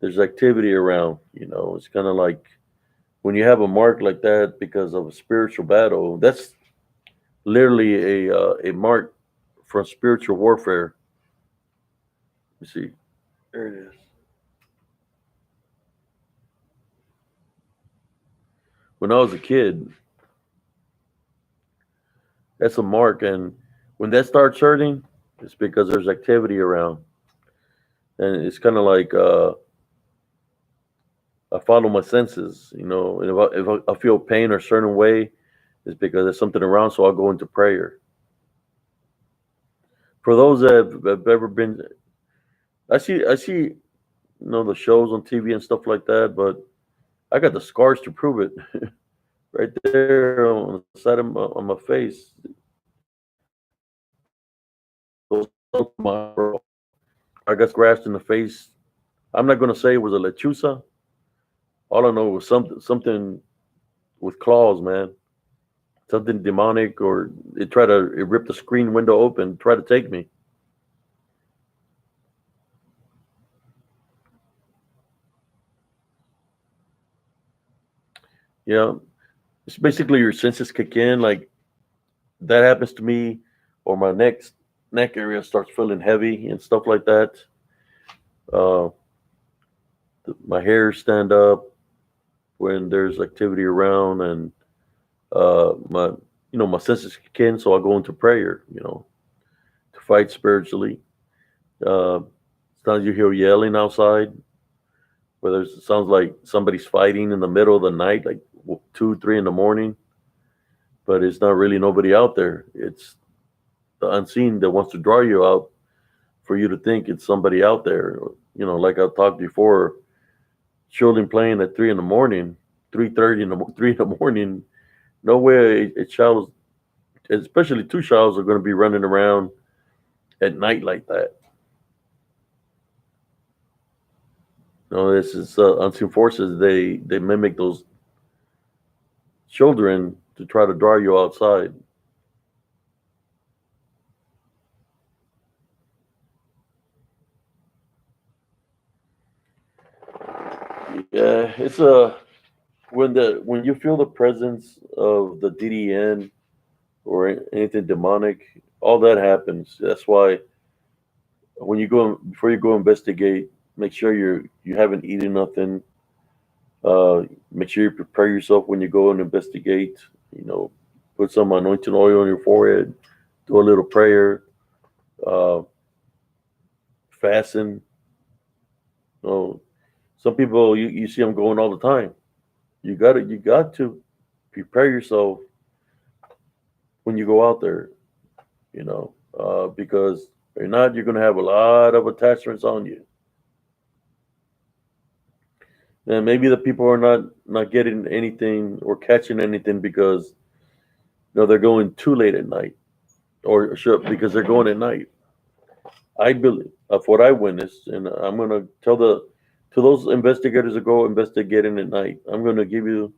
S1: there's activity around. It's kind of like when you have a mark like that because of a spiritual battle. That's literally a mark from spiritual warfare. You see, there it is. When I was a kid, that's a mark, and when that starts hurting, it's because there's activity around, and it's kind of like I follow my senses. And if I feel pain or a certain way, it's because there's something around, so I'll go into prayer. For those that have ever been, I see the shows on TV and stuff like that, but I got the scars to prove it. Right there on the side of on my face. Those are I got scratched in the face. I'm not gonna say it was a lechuza. All I know was something with claws, man. Something demonic, or it ripped the screen window open, try to take me. Yeah, it's basically your senses kick in. Like that happens to me, or my neck area starts feeling heavy and stuff like that. Uh, my hairs stand up when there's activity around, and my senses kick in, so I go into prayer. To fight spiritually. Uh, Sometimes you hear yelling outside, where it sounds like somebody's fighting in the middle of the night, like 2, 3 in the morning, but it's not really nobody out there. It's the unseen that wants to draw you out for you to think it's somebody out there. Like I've talked before, children playing at 3 in the morning, 3:30 3 in the morning. No way a child, especially two childs, are going to be running around at night like that. This is unseen forces. They mimic those children to try to draw you outside. Yeah, it's a when you feel the presence of the DDN or anything demonic, all that happens. That's why when you go before you go investigate, make sure you haven't eaten nothing. Make sure you prepare yourself when you go and investigate. You know, put some anointing oil on your forehead, do a little prayer, uh, fasten. You know, some people you see them going all the time. You got to prepare yourself when you go out there. Because if not, you're going to have a lot of attachments on you. And maybe the people are not getting anything or catching anything because they're going too late at night, or sure, because they're going at night. I believe of what I witnessed, and I'm going to tell the to those investigators that go investigating at night. I'm going to give you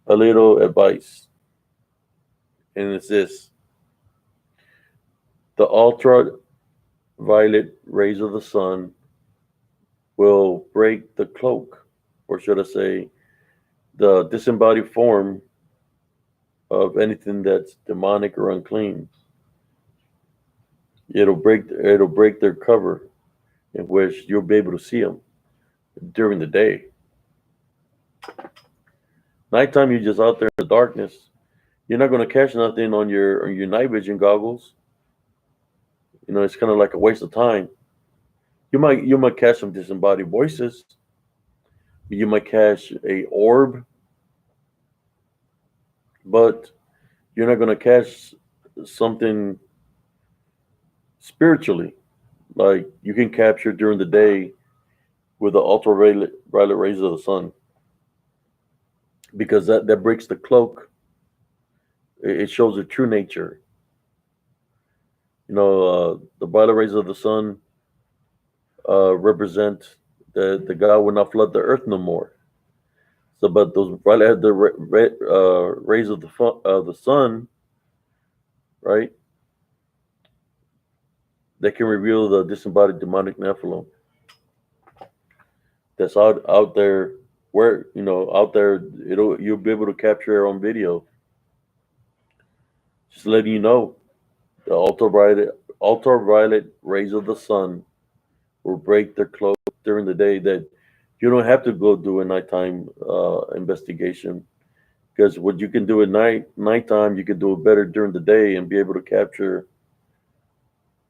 S1: a little advice, and it's this: the ultraviolet rays of the sun will break the cloak, or should I say, the disembodied form of anything that's demonic or unclean. It'll break their cover, in which you'll be able to see them during the day. Nighttime, you're just out there in the darkness. You're not going to catch nothing on your night vision goggles. It's kind of like a waste of time. You might catch some disembodied voices. You might catch a orb, but you're not going to catch something spiritually like you can capture during the day with the ultraviolet rays of the sun, because that breaks the cloak. It shows the true nature. The violet rays of the sun represent that the God will not flood the earth no more. So, but those right at the rays of the sun, right? They can reveal the disembodied demonic Nephilim that's out there. Where out there, you'll be able to capture it on video. Just letting you know, the ultraviolet rays of the sun will break their clothes during the day. That you don't have to go do a nighttime investigation, because what you can do at nighttime, you can do it better during the day and be able to capture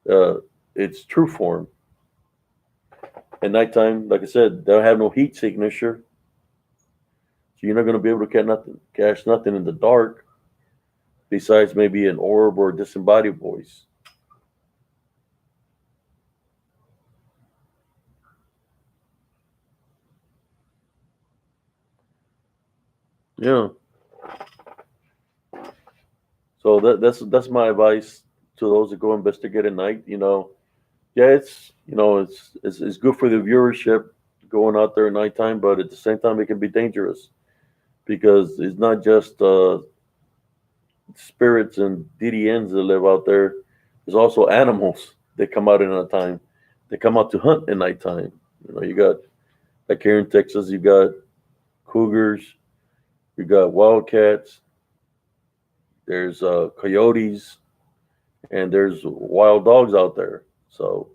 S1: uh, its true form. At nighttime, like I said, they'll have no heat signature, so you're not going to be able to catch nothing in the dark besides maybe an orb or a disembodied voice. Yeah. So that's my advice to those that go investigate at night. Yeah, it's good for the viewership going out there at nighttime, but at the same time, it can be dangerous because it's not just spirits and DDNs that live out there. There's also animals that come out at night time. They come out to hunt at nighttime. You got, like here in Texas, you got cougars, you got wildcats, there's coyotes, and there's wild dogs out there. So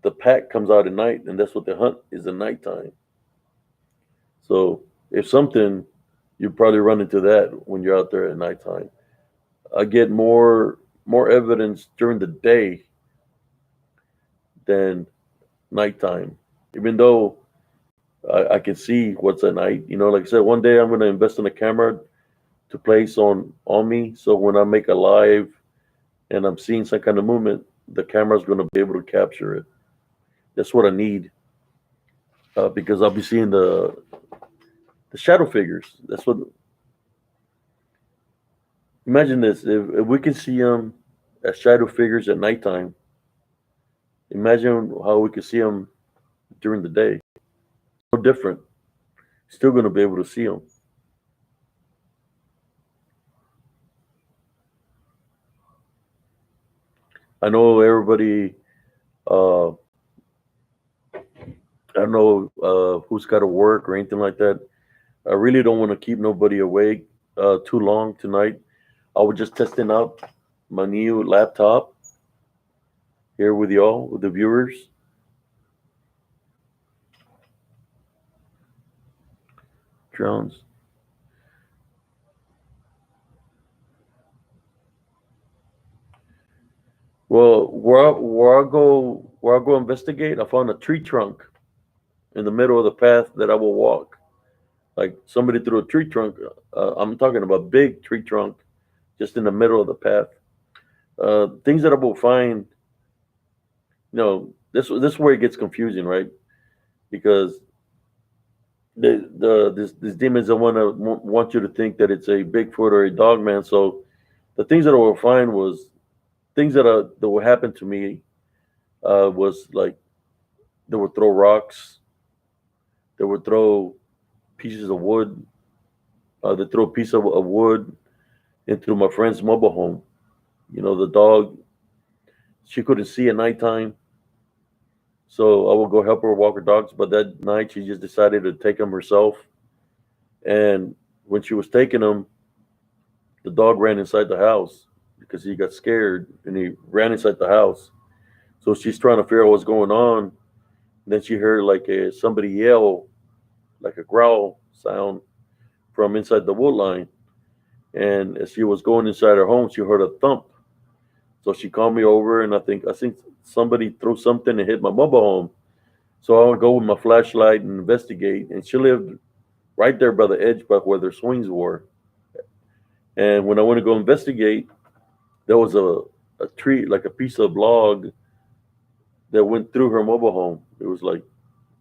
S1: the pack comes out at night, and that's what they hunt is at nighttime. So if something, you probably run into that when you're out there at nighttime. I get more evidence during the day than nighttime, even though I can see what's at night. Like I said, one day I'm going to invest in a camera to place on me, so when I make a live and I'm seeing some kind of movement, the camera's going to be able to capture it. That's what I need, because I'll be seeing the shadow figures. That's what. Imagine this: if we can see them as shadow figures at nighttime, imagine how we could see them during the day. No different. Still going to be able to see them. I know everybody. Uh, I don't know who's got to work or anything like that. I really don't want to keep nobody awake too long tonight. I was just testing out my new laptop here with y'all, with the viewers. Drones. Well, where I go investigate, I found a tree trunk in the middle of the path that I will walk. Like somebody threw a tree trunk. I'm talking about big tree trunk, just in the middle of the path. Things that I will find. This is where it gets confusing, right? Because these demons don't want you to think that it's a Bigfoot or a dog man. So the things that I will find was things that would happen to me was like they would throw rocks, they would throw pieces of wood, they throw a piece of wood into my friend's mobile home. The dog, she couldn't see at nighttime, so I would go help her walk her dogs. But that night, she just decided to take them herself. And when she was taking them, the dog ran inside the house because he got scared and he ran inside the house. So she's trying to figure out what's going on. And then she heard like somebody yell, like a growl sound from inside the wood line. And as she was going inside her home, she heard a thump. So she called me over, and I think somebody threw something and hit my mobile home. So I would go with my flashlight and investigate. And she lived right there by the edge, by where their swings were. And when I went to go investigate, there was a tree, like a piece of log that went through her mobile home. It was like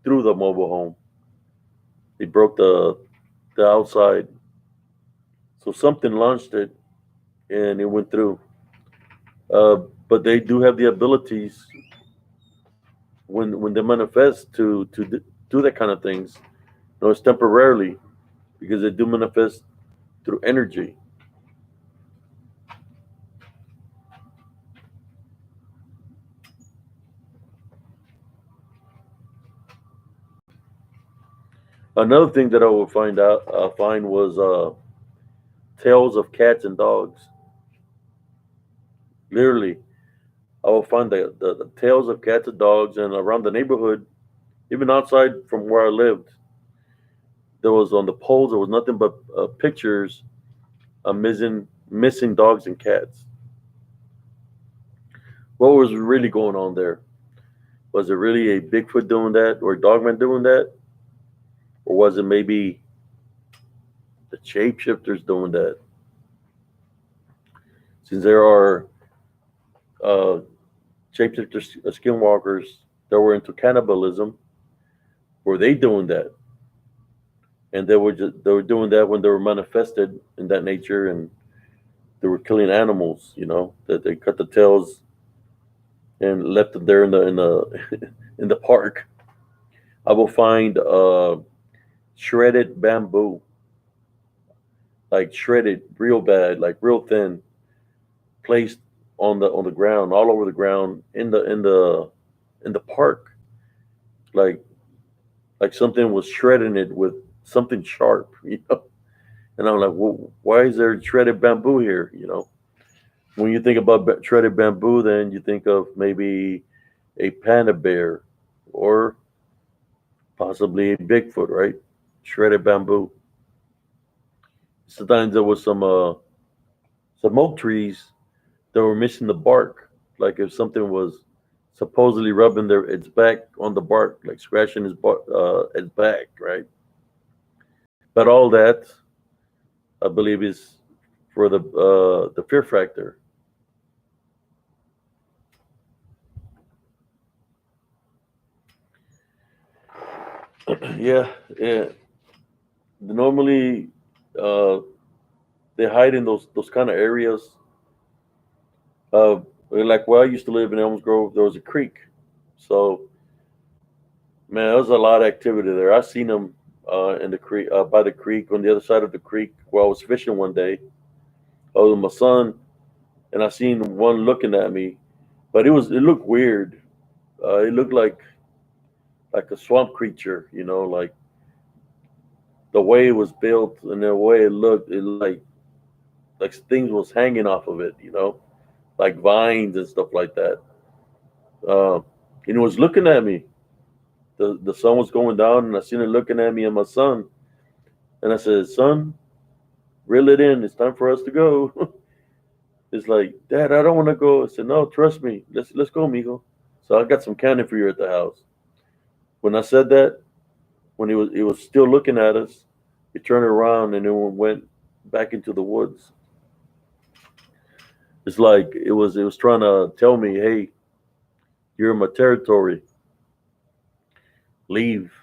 S1: through the mobile home. It broke the outside. So something launched it and it went through. Uh, but they do have the abilities when they manifest to do that kind of things. No, it's temporarily because they do manifest through energy. Another thing that I would find was tails of cats and dogs. Literally, I will find the tails of cats and dogs, and around the neighborhood, even outside from where I lived, there was on the poles. There was nothing but pictures of missing dogs and cats. What was really going on there? Was it really a Bigfoot doing that, or a Dogman doing that, or was it maybe the shapeshifters doing that? Since there are uh, shapeshifters, skinwalkers that were into cannibalism, were they doing that? And they were doing that when they were manifested in that nature, and they were killing animals. That they cut the tails and left them there in the in the park. I will find shredded bamboo, like shredded real bad, like real thin, placed on the ground, all over the ground in the park, like something was shredding it with something sharp. And I'm like, well, why is there shredded bamboo here? When you think about shredded bamboo, then you think of maybe a panda bear or possibly a Bigfoot, right? Shredded bamboo. Sometimes there was some oak trees that were missing the bark, like if something was supposedly rubbing its back on the bark, like scratching its back, right? But all that, I believe, is for the fear factor. Yeah, yeah. Normally, uh, they hide in those kind of areas. Like where I used to live in Elms Grove, there was a creek. So man, there was a lot of activity there. I seen them in the creek, by the creek, on the other side of the creek, where I was fishing one day. I was with my son, and I seen one looking at me, but it looked weird. It looked like a swamp creature, like the way it was built and the way it looked, it like things was hanging off of it, like vines and stuff like that. Uh, and it was looking at me. The sun was going down, and I seen it looking at me and my son. And I said, "Son, reel it in. It's time for us to go." It's like, "Dad, I don't want to go." I said, "No, trust me. Let's go, mijo." So I got some candy for you at the house. When I said that, when he was still looking at us, he turned around and then went back into the woods. It's like it was trying to tell me, "Hey, you're in my territory. Leave."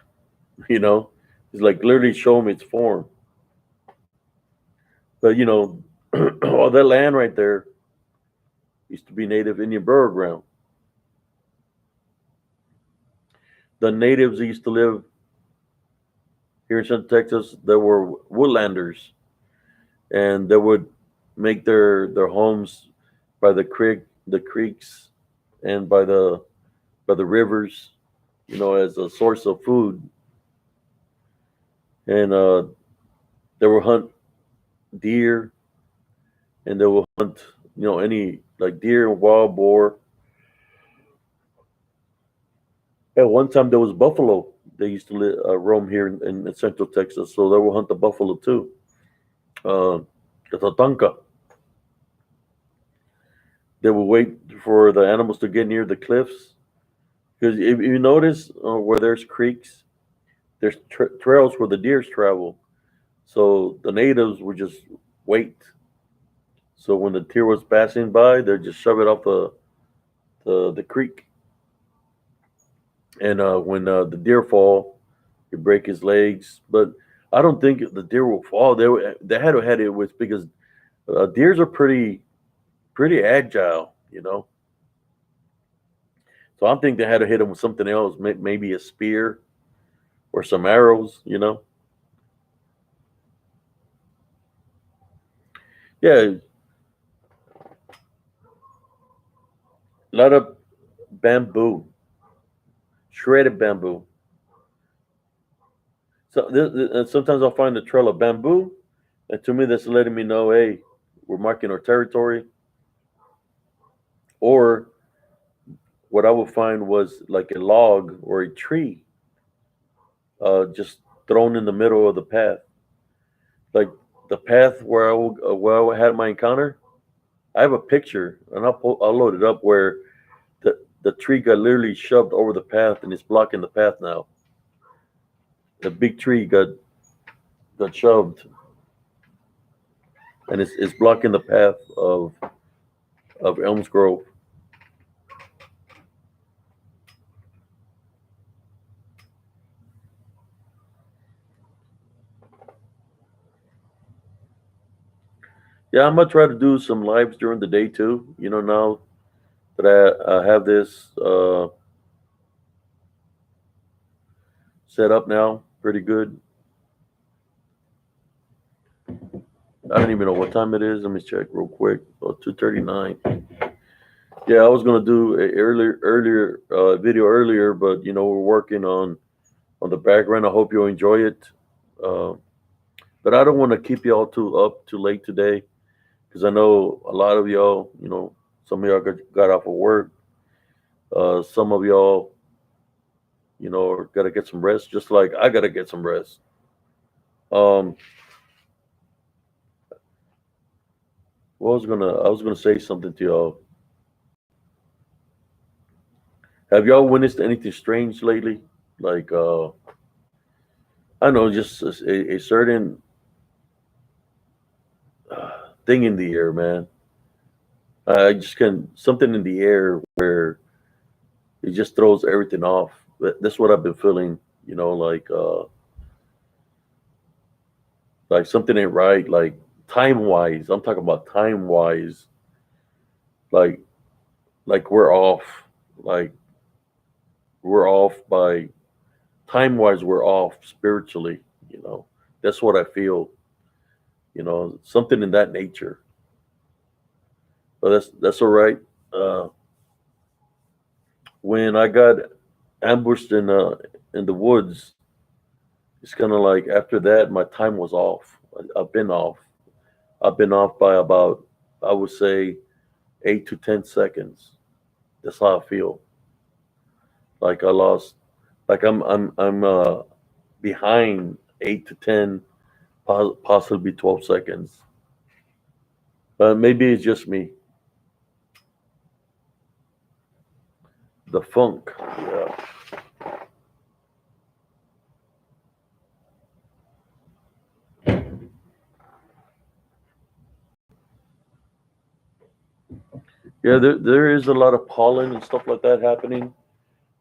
S1: You know, it's like literally showing me its form. But all that land right there used to be native Indian burial ground. The natives that used to live here in Central Texas, there were woodlanders, and they would make their homes by the creeks, and by the rivers, as a source of food. And they will hunt deer, and they will hunt, any like deer and wild boar. At one time, there was buffalo. They used to roam here in Central Texas, so they will hunt the buffalo too. Uh, the tatanka. They will wait for the animals to get near the cliffs, because if you notice where there's creeks, there's trails where the deers travel. So the natives would just wait. So when the deer was passing by, they'd just shove it off the creek. And when the deer fall, you break his legs. But I don't think the deer will fall. They had to had it with, because deers are pretty agile, So I think they had to hit him with something else, maybe a spear or some arrows. Yeah, a lot of bamboo, shredded bamboo. So and sometimes I'll find a trail of bamboo, and to me that's letting me know, hey, we're marking our territory. Or what I would find was like a log or a tree, just thrown in the middle of the path, like the path where I had my encounter. I have a picture, and I'll load it up where the tree got literally shoved over the path and it's blocking the path now. The big tree got shoved and it's blocking the path of Elms Grove. Yeah, I'm gonna try to do some lives during the day too. Now that I have this set up now, pretty good. I don't even know what time it is. Let me check real quick. Oh, 2:39. Yeah, I was gonna do a earlier video earlier, but we're working on the background. I hope you enjoy it. Uh, but I don't want to keep y'all too late today because I know a lot of y'all. Some of y'all got off of work. Some of y'all, got to get some rest, just like I got to get some rest. Um, I was gonna say something to y'all. Have y'all witnessed anything strange lately? Like, I don't know, just a certain thing in the air, man. I just can something in the air where it just throws everything off. That's what I've been feeling. Like something ain't right. Like time wise, I'm talking about time wise. Like like we're off. Like we're off by time wise. We're off spiritually. That's what I feel. Something in that nature. But that's all right. Uh, when I got ambushed in the woods, it's kind of like after that, my time was off. I've been off. I've been off by about, I would say, 8 to 10 seconds. That's how I feel. Like I lost, like I'm behind 8 to 10, possibly 12 seconds. But maybe it's just me. The funk. Yeah. Yeah, there is a lot of pollen and stuff like that happening.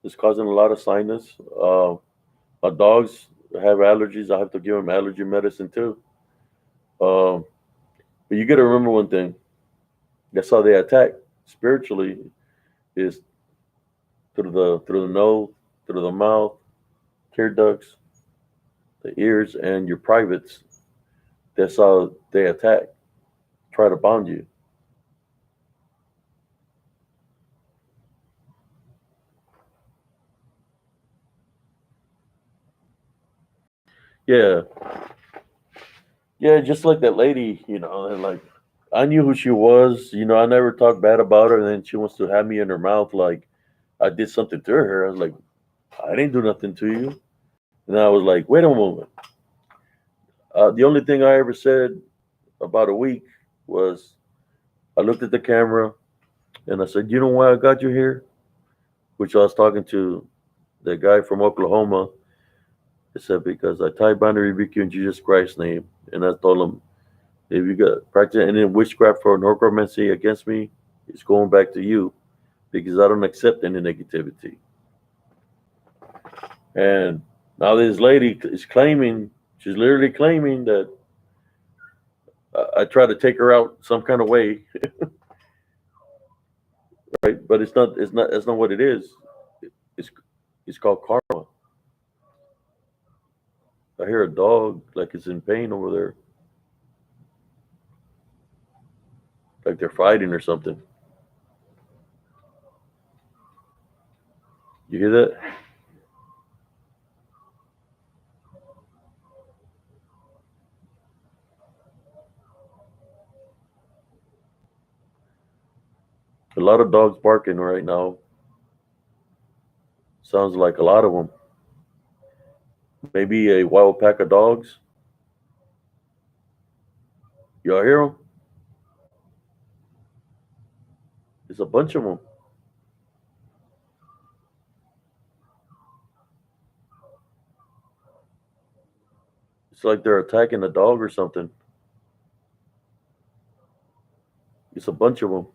S1: It's causing a lot of sinus. My dogs have allergies. I have to give them allergy medicine too. Um, but you got to remember one thing. That's how they attack spiritually is through the nose, through the mouth, tear ducts, the ears, and your privates. That's how they attack. Try to bond you. Yeah, yeah. Just like that lady, and like I knew who she was. I never talked bad about her, and then she wants to have me in her mouth like I did something to her. I was like, I didn't do nothing to you. And I was like, wait a moment. The only thing I ever said about a week was I looked at the camera and I said, you know why I got you here? Which I was talking to the guy from Oklahoma. I said, because I tie bind and rebuke you in Jesus Christ's name. And I told him, if you got practice any witchcraft or necromancy against me, it's going back to you because I don't accept any negativity. And now this lady is claiming, she's literally claiming that I try to take her out some kind of way, right? But it's not what it is. It's it's called karma. I hear a dog like it's in pain over there. like they're fighting or something. You hear that? A lot of dogs barking right now. Sounds like a lot of them. Maybe a wild pack of dogs. Y'all hear them? It's a bunch of them. It's like they're attacking a dog or something. It's a bunch of them.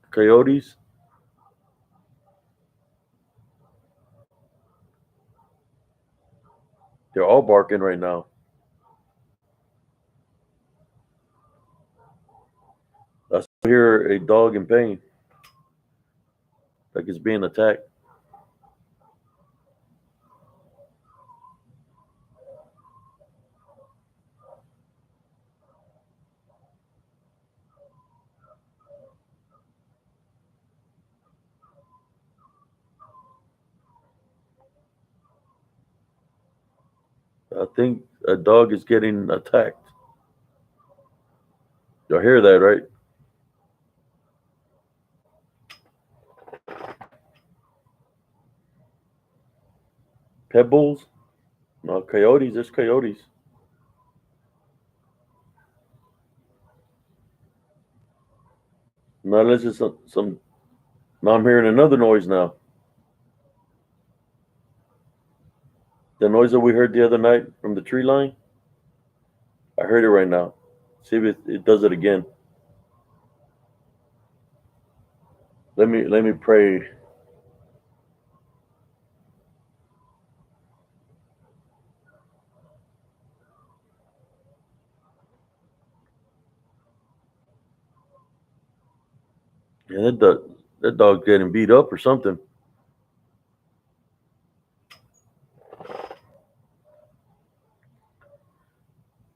S1: Coyotes. They're all barking right now. I still hear a dog in pain, like it's being attacked. I think a dog is getting attacked. Y'all hear that, right? Pit bulls? No, coyotes. There's coyotes. Now this is some. Now I'm hearing another noise now. The noise that we heard the other night from the tree line. I heard it right now. See if it does it again. Let me pray. Yeah, that dog getting beat up or something.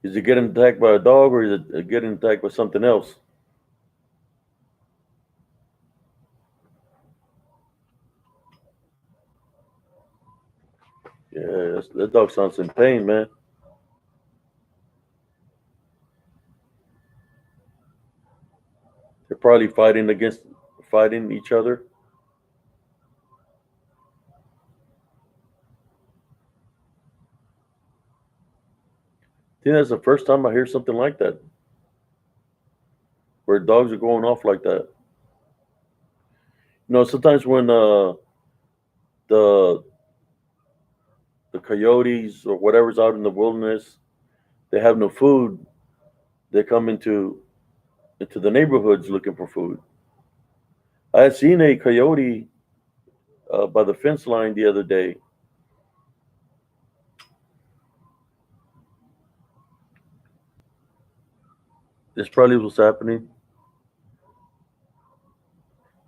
S1: Is it getting attacked by a dog or is it getting attacked by something else? Yeah, that dog sounds in pain, man. They're probably fighting each other. I think that's the first time I hear something like that, where dogs are going off like that. Sometimes when the the coyotes or whatever's out in the wilderness, they have no food. They come into the neighborhoods looking for food. I had seen a coyote by the fence line the other day. This probably was happening.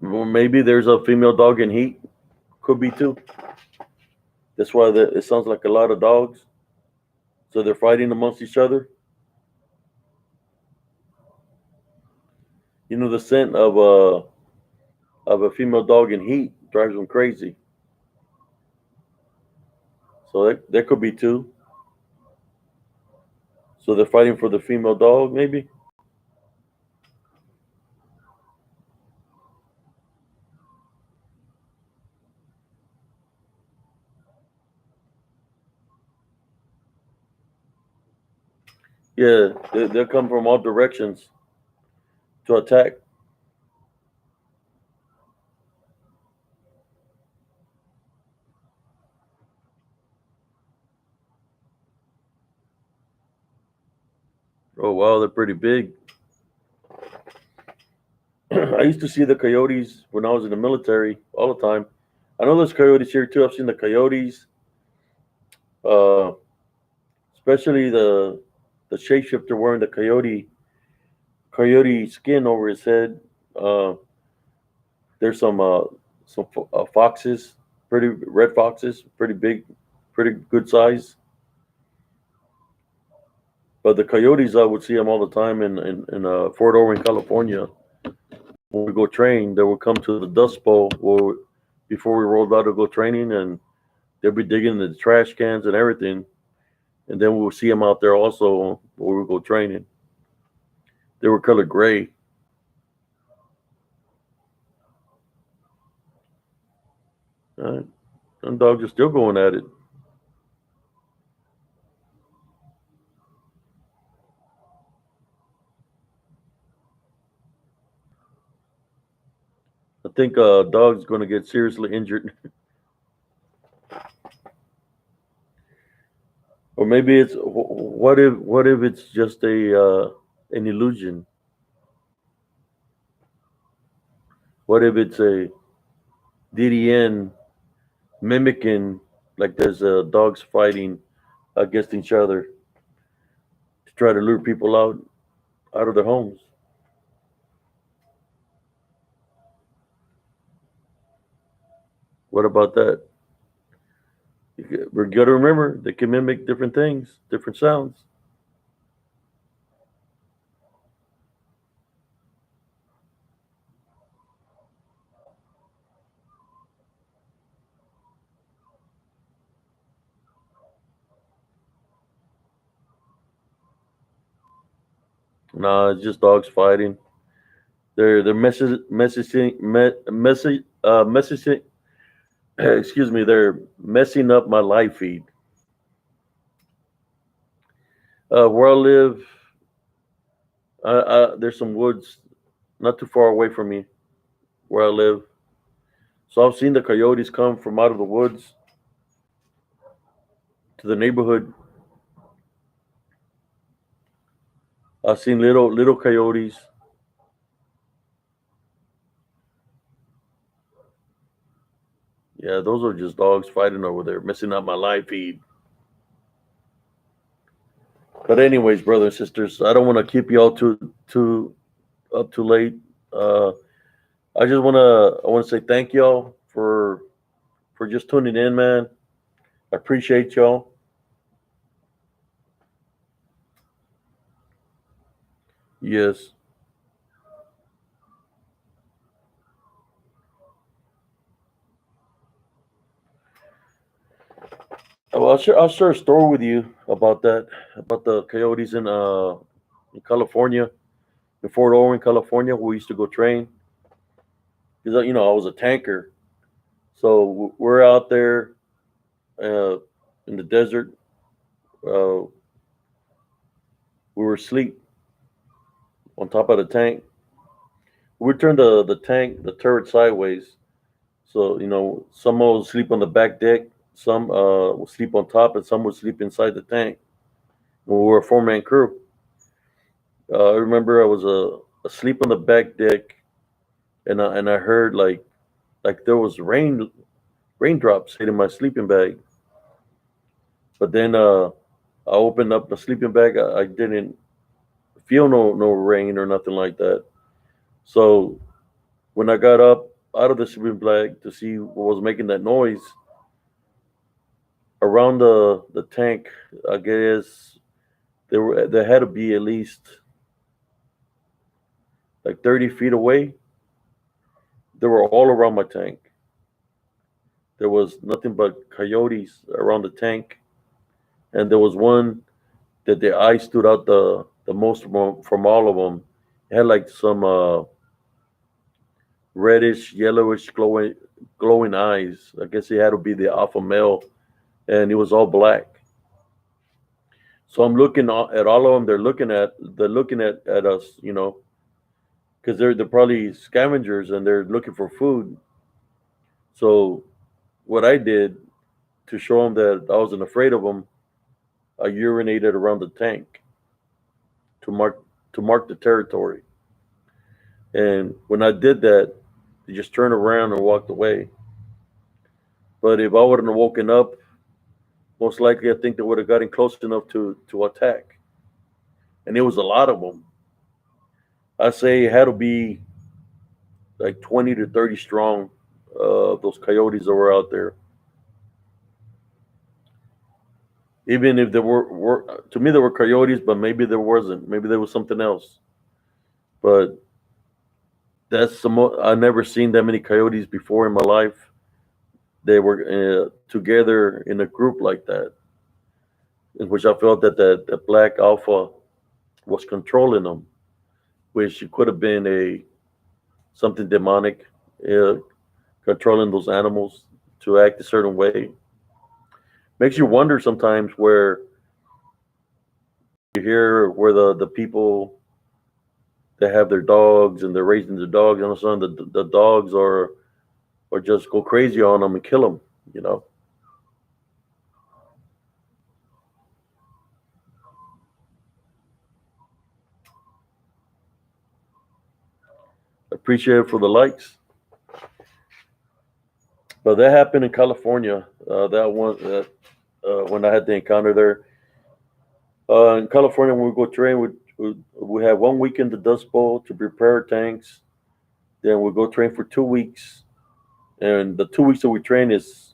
S1: Or maybe there's a female dog in heat. Could be too. That's why it sounds like a lot of dogs. So they're fighting amongst each other. The scent of a female dog in heat drives them crazy. So that could be two. So they're fighting for the female dog, maybe. Yeah, they'll come from all directions to attack. Oh wow, they're pretty big. I used to see the coyotes when I was in the military all the time. I know there's coyotes here too. I've seen the coyotes, uh, especially the shapeshifter wearing the coyote skin over his head. Uh, there's some foxes, pretty red foxes, pretty big, pretty good size. But the coyotes, I would see them all the time in Fort Irwin, California. When we go train, they would come to the Dust Bowl before we rolled out to go training, and they'd be digging the trash cans and everything. And then we would see them out there also when we would go training. They were colored gray. Uh, them dogs are still going at it. I think dog's going to get seriously injured, or maybe it's what if it's just a an illusion? What if it's a DDN mimicking like there's dogs fighting against each other to try to lure people out of their homes? What about that? We're got to remember they can mimic different things, different sounds. Nah, it's just dogs fighting. They're messaging. Excuse me. They're messing up my live feed. Where I live, there's some woods not too far away from me where I live. So I've seen the coyotes come from out of the woods to the neighborhood. I've seen little coyotes. Yeah, those are just dogs fighting over there, messing up my live feed. But anyways, brothers and sisters, I don't want to keep y'all too up too late. Uh, I want to say thank y'all for just tuning in, man. I appreciate y'all. Yes. Well, I'll share a story with you about that, about the coyotes in California, in Fort Irwin, California, where we used to go train. Because I was a tanker, so we're out there uh, in the desert. Uh, we were asleep on top of the tank. We turned the turret sideways. So some will sleep on the back deck, some will sleep on top, and some will sleep inside the tank. When we were a 4-man crew. I remember I was asleep on the back deck, and I heard like there was raindrops hitting my sleeping bag. But then I opened up the sleeping bag. I didn't feel no rain or nothing like that. So when I got up out of the sleeping bag to see what was making that noise around the tank, I guess there had to be at least like 30 feet away. They were all around my tank. There was nothing but coyotes around the tank, and there was one that the eye stood out the most from all of them. It had like some reddish, yellowish, glowing eyes. I guess it had to be the alpha male, and it was all black. So I'm looking at all of them. They're looking at us, because they're probably scavengers and they're looking for food. So what I did to show them that I wasn't afraid of them, I urinated around the tank to mark the territory. And when I did that, they just turned around and walked away. But if I wouldn't have woken up, most likely I think they would have gotten close enough to attack. And it was a lot of them. I say it had to be like 20 to 30 strong. Those coyotes that were out there. Even if there were to me there were coyotes, but maybe there wasn't. Maybe there was something else. But that's I never seen that many coyotes before in my life. They were together in a group like that, in which I felt that the black alpha was controlling them, which could have been a something demonic, uh, controlling those animals to act a certain way. Makes you wonder sometimes where you hear where the people that have their dogs and they're raising their dogs, and all of a sudden the dogs are or just go crazy on them and kill them. You know, appreciate it for the likes. But that happened in California. That one when I had the encounter there. In California, when we go train, we have 1 week in the Dust Bowl to prepare tanks. Then we go train for 2 weeks, and the 2 weeks that we train is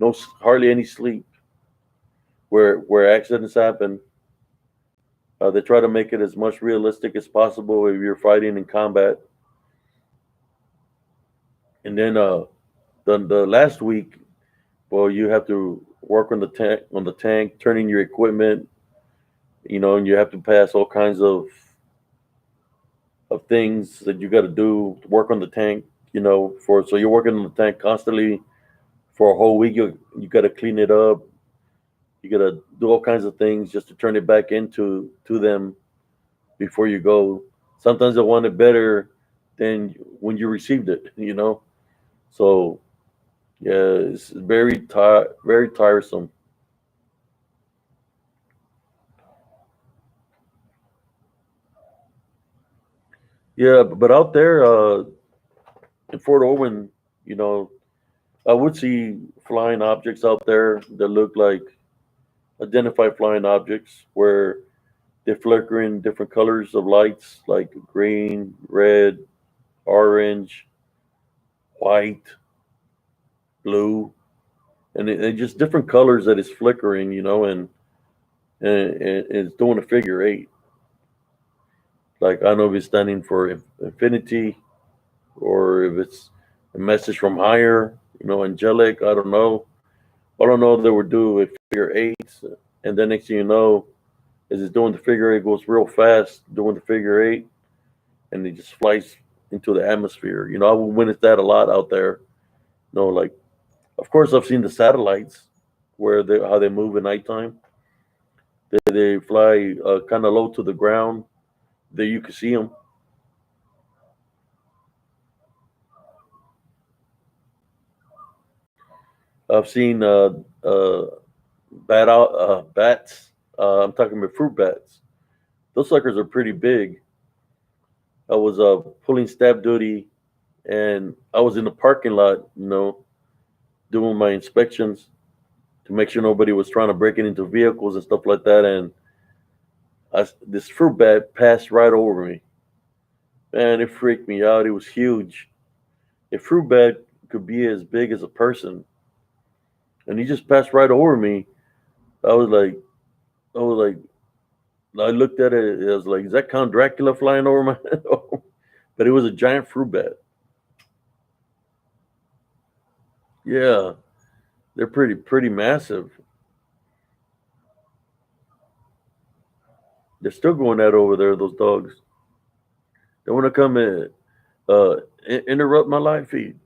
S1: no hardly any sleep. Where accidents happen, they try to make it as much realistic as possible if you're fighting in combat. And then the last week, well, you have to work on the tank, turning your equipment, and you have to pass all kinds of things that you got to do to work on the tank. For so you're working on the tank constantly for a whole week. You got to clean it up. You got to do all kinds of things just to turn it back into to them before you go. Sometimes they want it better than when you received it. So yeah, it's very tiresome. Yeah, but out there in Fort Owen, you know, I would see flying objects out there that look like identified flying objects where they flicker in different colors of lights like green, red, orange, white, blue, and they're just different colors that is flickering, and it's doing a figure eight. Like I don't know if it's standing for infinity or if it's a message from higher, angelic. I don't know. All I know they would do a figure eight, and then next thing you know, is it's doing the figure eight goes real fast, doing the figure eight, and it just flies into the atmosphere. I would witness that a lot out there. Like of course I've seen the satellites where they how they move at nighttime. They fly kind of low to the ground. There you can see them. I've seen bats. I'm talking about fruit bats. Those suckers are pretty big. I was pulling stab duty, and I was in the parking lot, doing my inspections to make sure nobody was trying to break it into vehicles and stuff like that. And this fruit bat passed right over me. Man, it freaked me out. It was huge. A fruit bat could be as big as a person, and he just passed right over me. I was like, I was like, I looked at it. I was like, is that Count Dracula flying over my head? But it was a giant fruit bat. Yeah, they're pretty massive. They're still going at over there. Those dogs. They want to come in, uh, interrupt my live feed.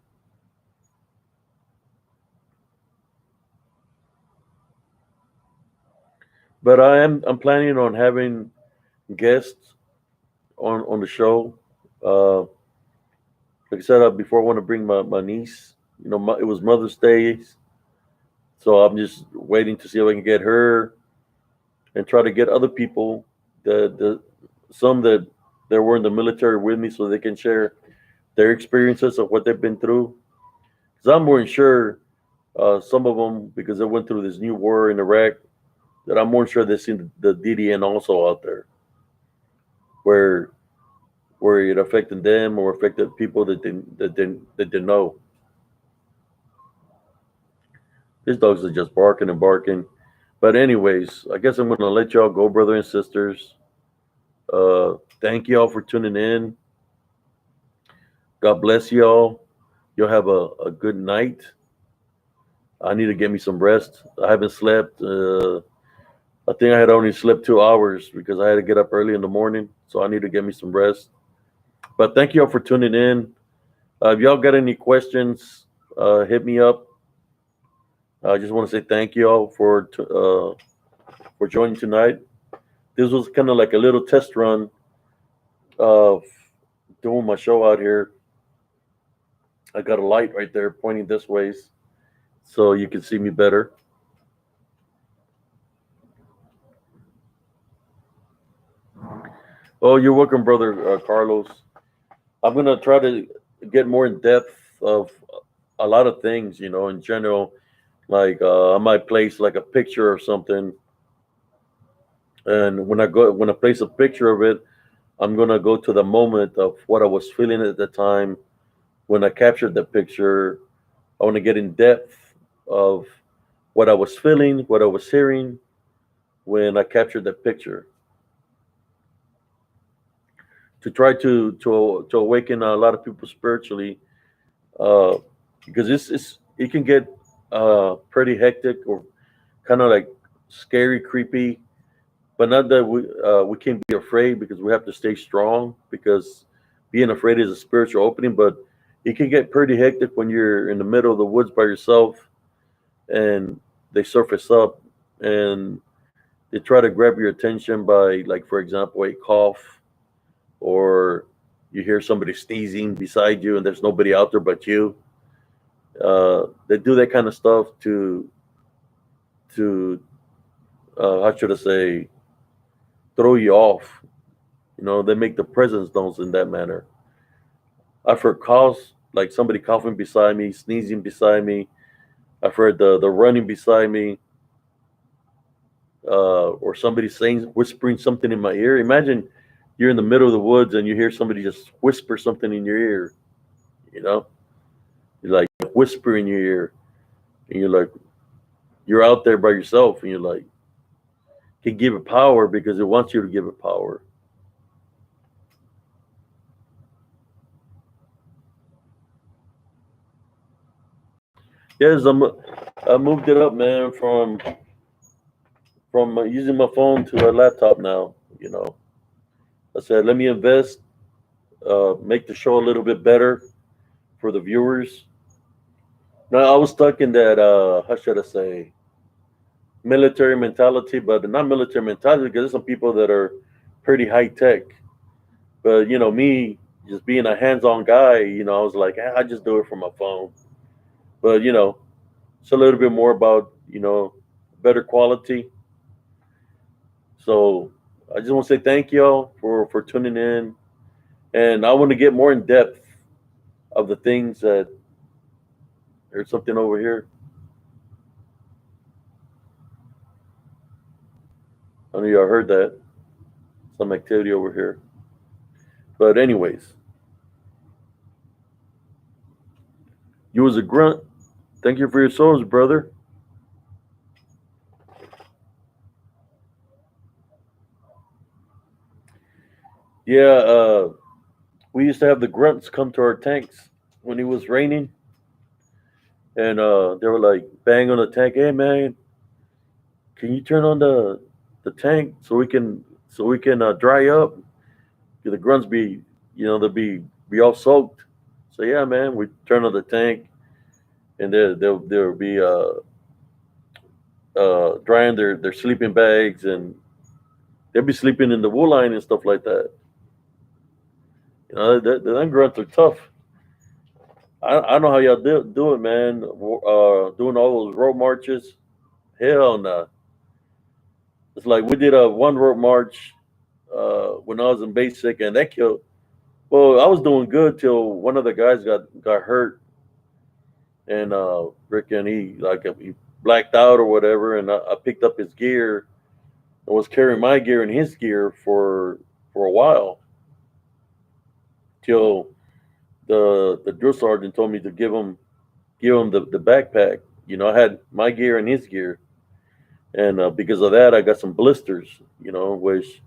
S1: But I'm planning on having guests on the show. Uh, like I said before, I want to bring my niece. It was Mother's Day, so I'm just waiting to see if I can get her and try to get other people, the some that were in the military with me, so they can share their experiences of what they've been through. Because I'm more than sure some of them, because they went through this new war in Iraq, that I'm more than sure they've seen the DDN also out there, where it affected them or affected people that didn't know. These dogs are just barking and barking. But anyways, I guess I'm gonna let y'all go, brother and sisters. Thank y'all for tuning in. God bless y'all. You'll have a good night. I need to get me some rest. I haven't slept. I think I had only slept 2 hours because I had to get up early in the morning. So I need to get me some rest. But thank y'all for tuning in. If y'all got any questions, hit me up. I just want to say thank y'all for joining tonight. This was kind of like a little test run of doing my show out here. I got a light right there pointing this ways, so you can see me better. Oh, you're welcome, brother Carlos. I'm gonna try to get more in depth of a lot of things, in general. Like I might place like a picture or something, and when I place a picture of it, I'm gonna go to the moment of what I was feeling at the time when I captured the picture. I want to get in depth of what I was feeling, what I was hearing when I captured the picture, to try to awaken a lot of people spiritually, uh, because it can get pretty hectic or kind of like scary, creepy. But not that we can't be afraid, because we have to stay strong, because being afraid is a spiritual opening. But it can get pretty hectic when you're in the middle of the woods by yourself, and they surface up, and they try to grab your attention by, like, for example, a cough, or you hear somebody sneezing beside you and there's nobody out there but you. They do that kind of stuff to how should I say, throw you off. They make the presence known in that manner. I've heard coughs, like somebody coughing beside me, sneezing beside me. I've heard the running beside me, or somebody saying, whispering something in my ear. Imagine you're in the middle of the woods and you hear somebody just whisper something in your ear. You know, you like whisper in your ear, and you're out there by yourself, and you're like, can give it power because it wants you to give it power. Yes, I moved it up, man, from using my phone to a laptop now. I said, let me invest, make the show a little bit better for the viewers. Now I was stuck in that, how should I say, military mentality, but not military mentality, because there's some people that are pretty high tech. But me just being a hands-on guy, I was like, I just do it from my phone. But it's a little bit more about better quality. So I just want to say thank y'all for tuning in, and I want to get more in depth of the things that. There's something over here. I know y'all heard that. Some activity over here. But anyways, you was a grunt. Thank you for your souls, brother. Yeah, we used to have the grunts come to our tanks when it was raining, and they were like bang on the tank. Hey man, can you turn on the tank so we can dry up? The grunts they'll be all soaked. So yeah, man, we turn on the tank, and they'll be drying their sleeping bags, and they'll be sleeping in the wool line and stuff like that. Them grunts are tough. I don't know how y'all do it, man. Doing all those road marches, hell no. Nah. It's like we did a one road march when I was in basic, and that killed. Well, I was doing good till one of the guys got hurt, and Rick, and he blacked out or whatever, and I picked up his gear and was carrying my gear and his gear for a while, till the drill sergeant told me to give him the backpack. I had my gear and his gear, and because of that, I got some blisters. Which,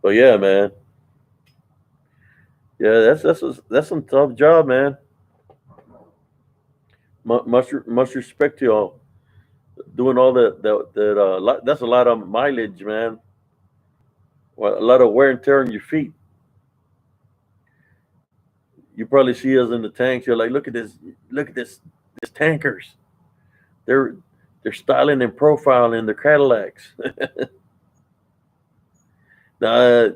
S1: but yeah, man, yeah, that's some tough job, man. Much respect to y'all doing all that. That's a lot of mileage, man. Well, a lot of wear and tear on your feet. You probably see us in the tanks. You're like, look at this tankers. They're they're styling and profiling their Cadillacs. uh,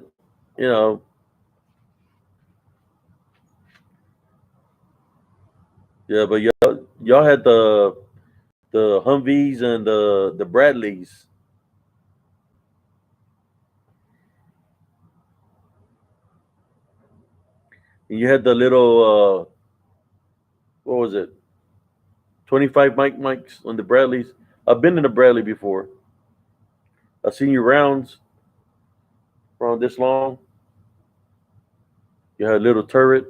S1: you know, yeah, but y'all had the Humvees and the Bradleys. And you had the little what was it? 25 mics on the Bradleys. I've been in a Bradley before. I've seen your rounds around this long. You had a little turret.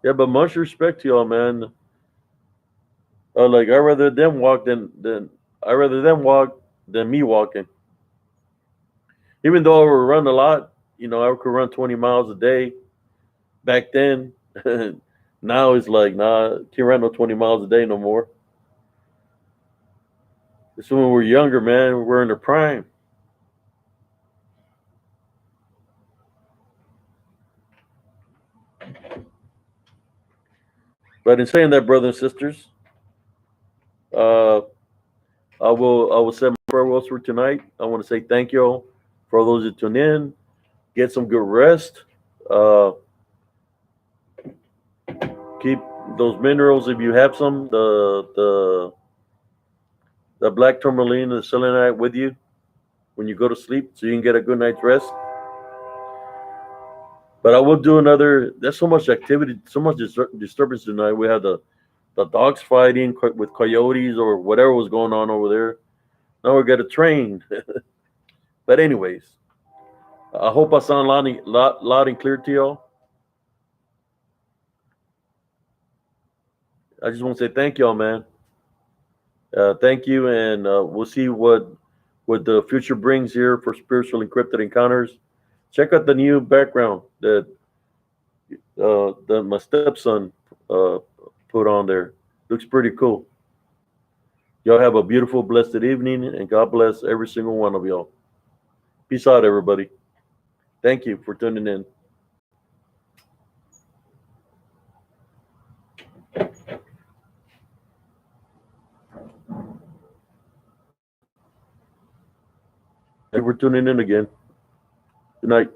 S1: Yeah, but much respect to y'all, man. Like I rather them walk than me walking. Even though I would run a lot, I could run 20 miles a day back then. Now it's like, nah, can't run no 20 miles a day no more. It's when we're younger, man. We're in the prime. But in saying that, brothers and sisters, uh, I will say my farewells for tonight. I want to say thank you all for all those that tune in. Get some good rest. Uh, keep those minerals if you have some. The black tourmaline and the selenite with you when you go to sleep, so you can get a good night's rest. But I will do another. There's so much activity, so much disturbance tonight. We had the dogs fighting with coyotes or whatever was going on over there. Now we got a train. But anyways, I hope I sound loud and clear to y'all. I just want to say thank y'all, man. Thank you, and we'll see what the future brings here for spiritual encrypted encounters. Check out the new background that my stepson uh, put on there. Looks pretty cool. Y'all have a beautiful, blessed evening, and God bless every single one of y'all. Peace out, everybody. Thank you for tuning in. Thank you for tuning in again. Good night.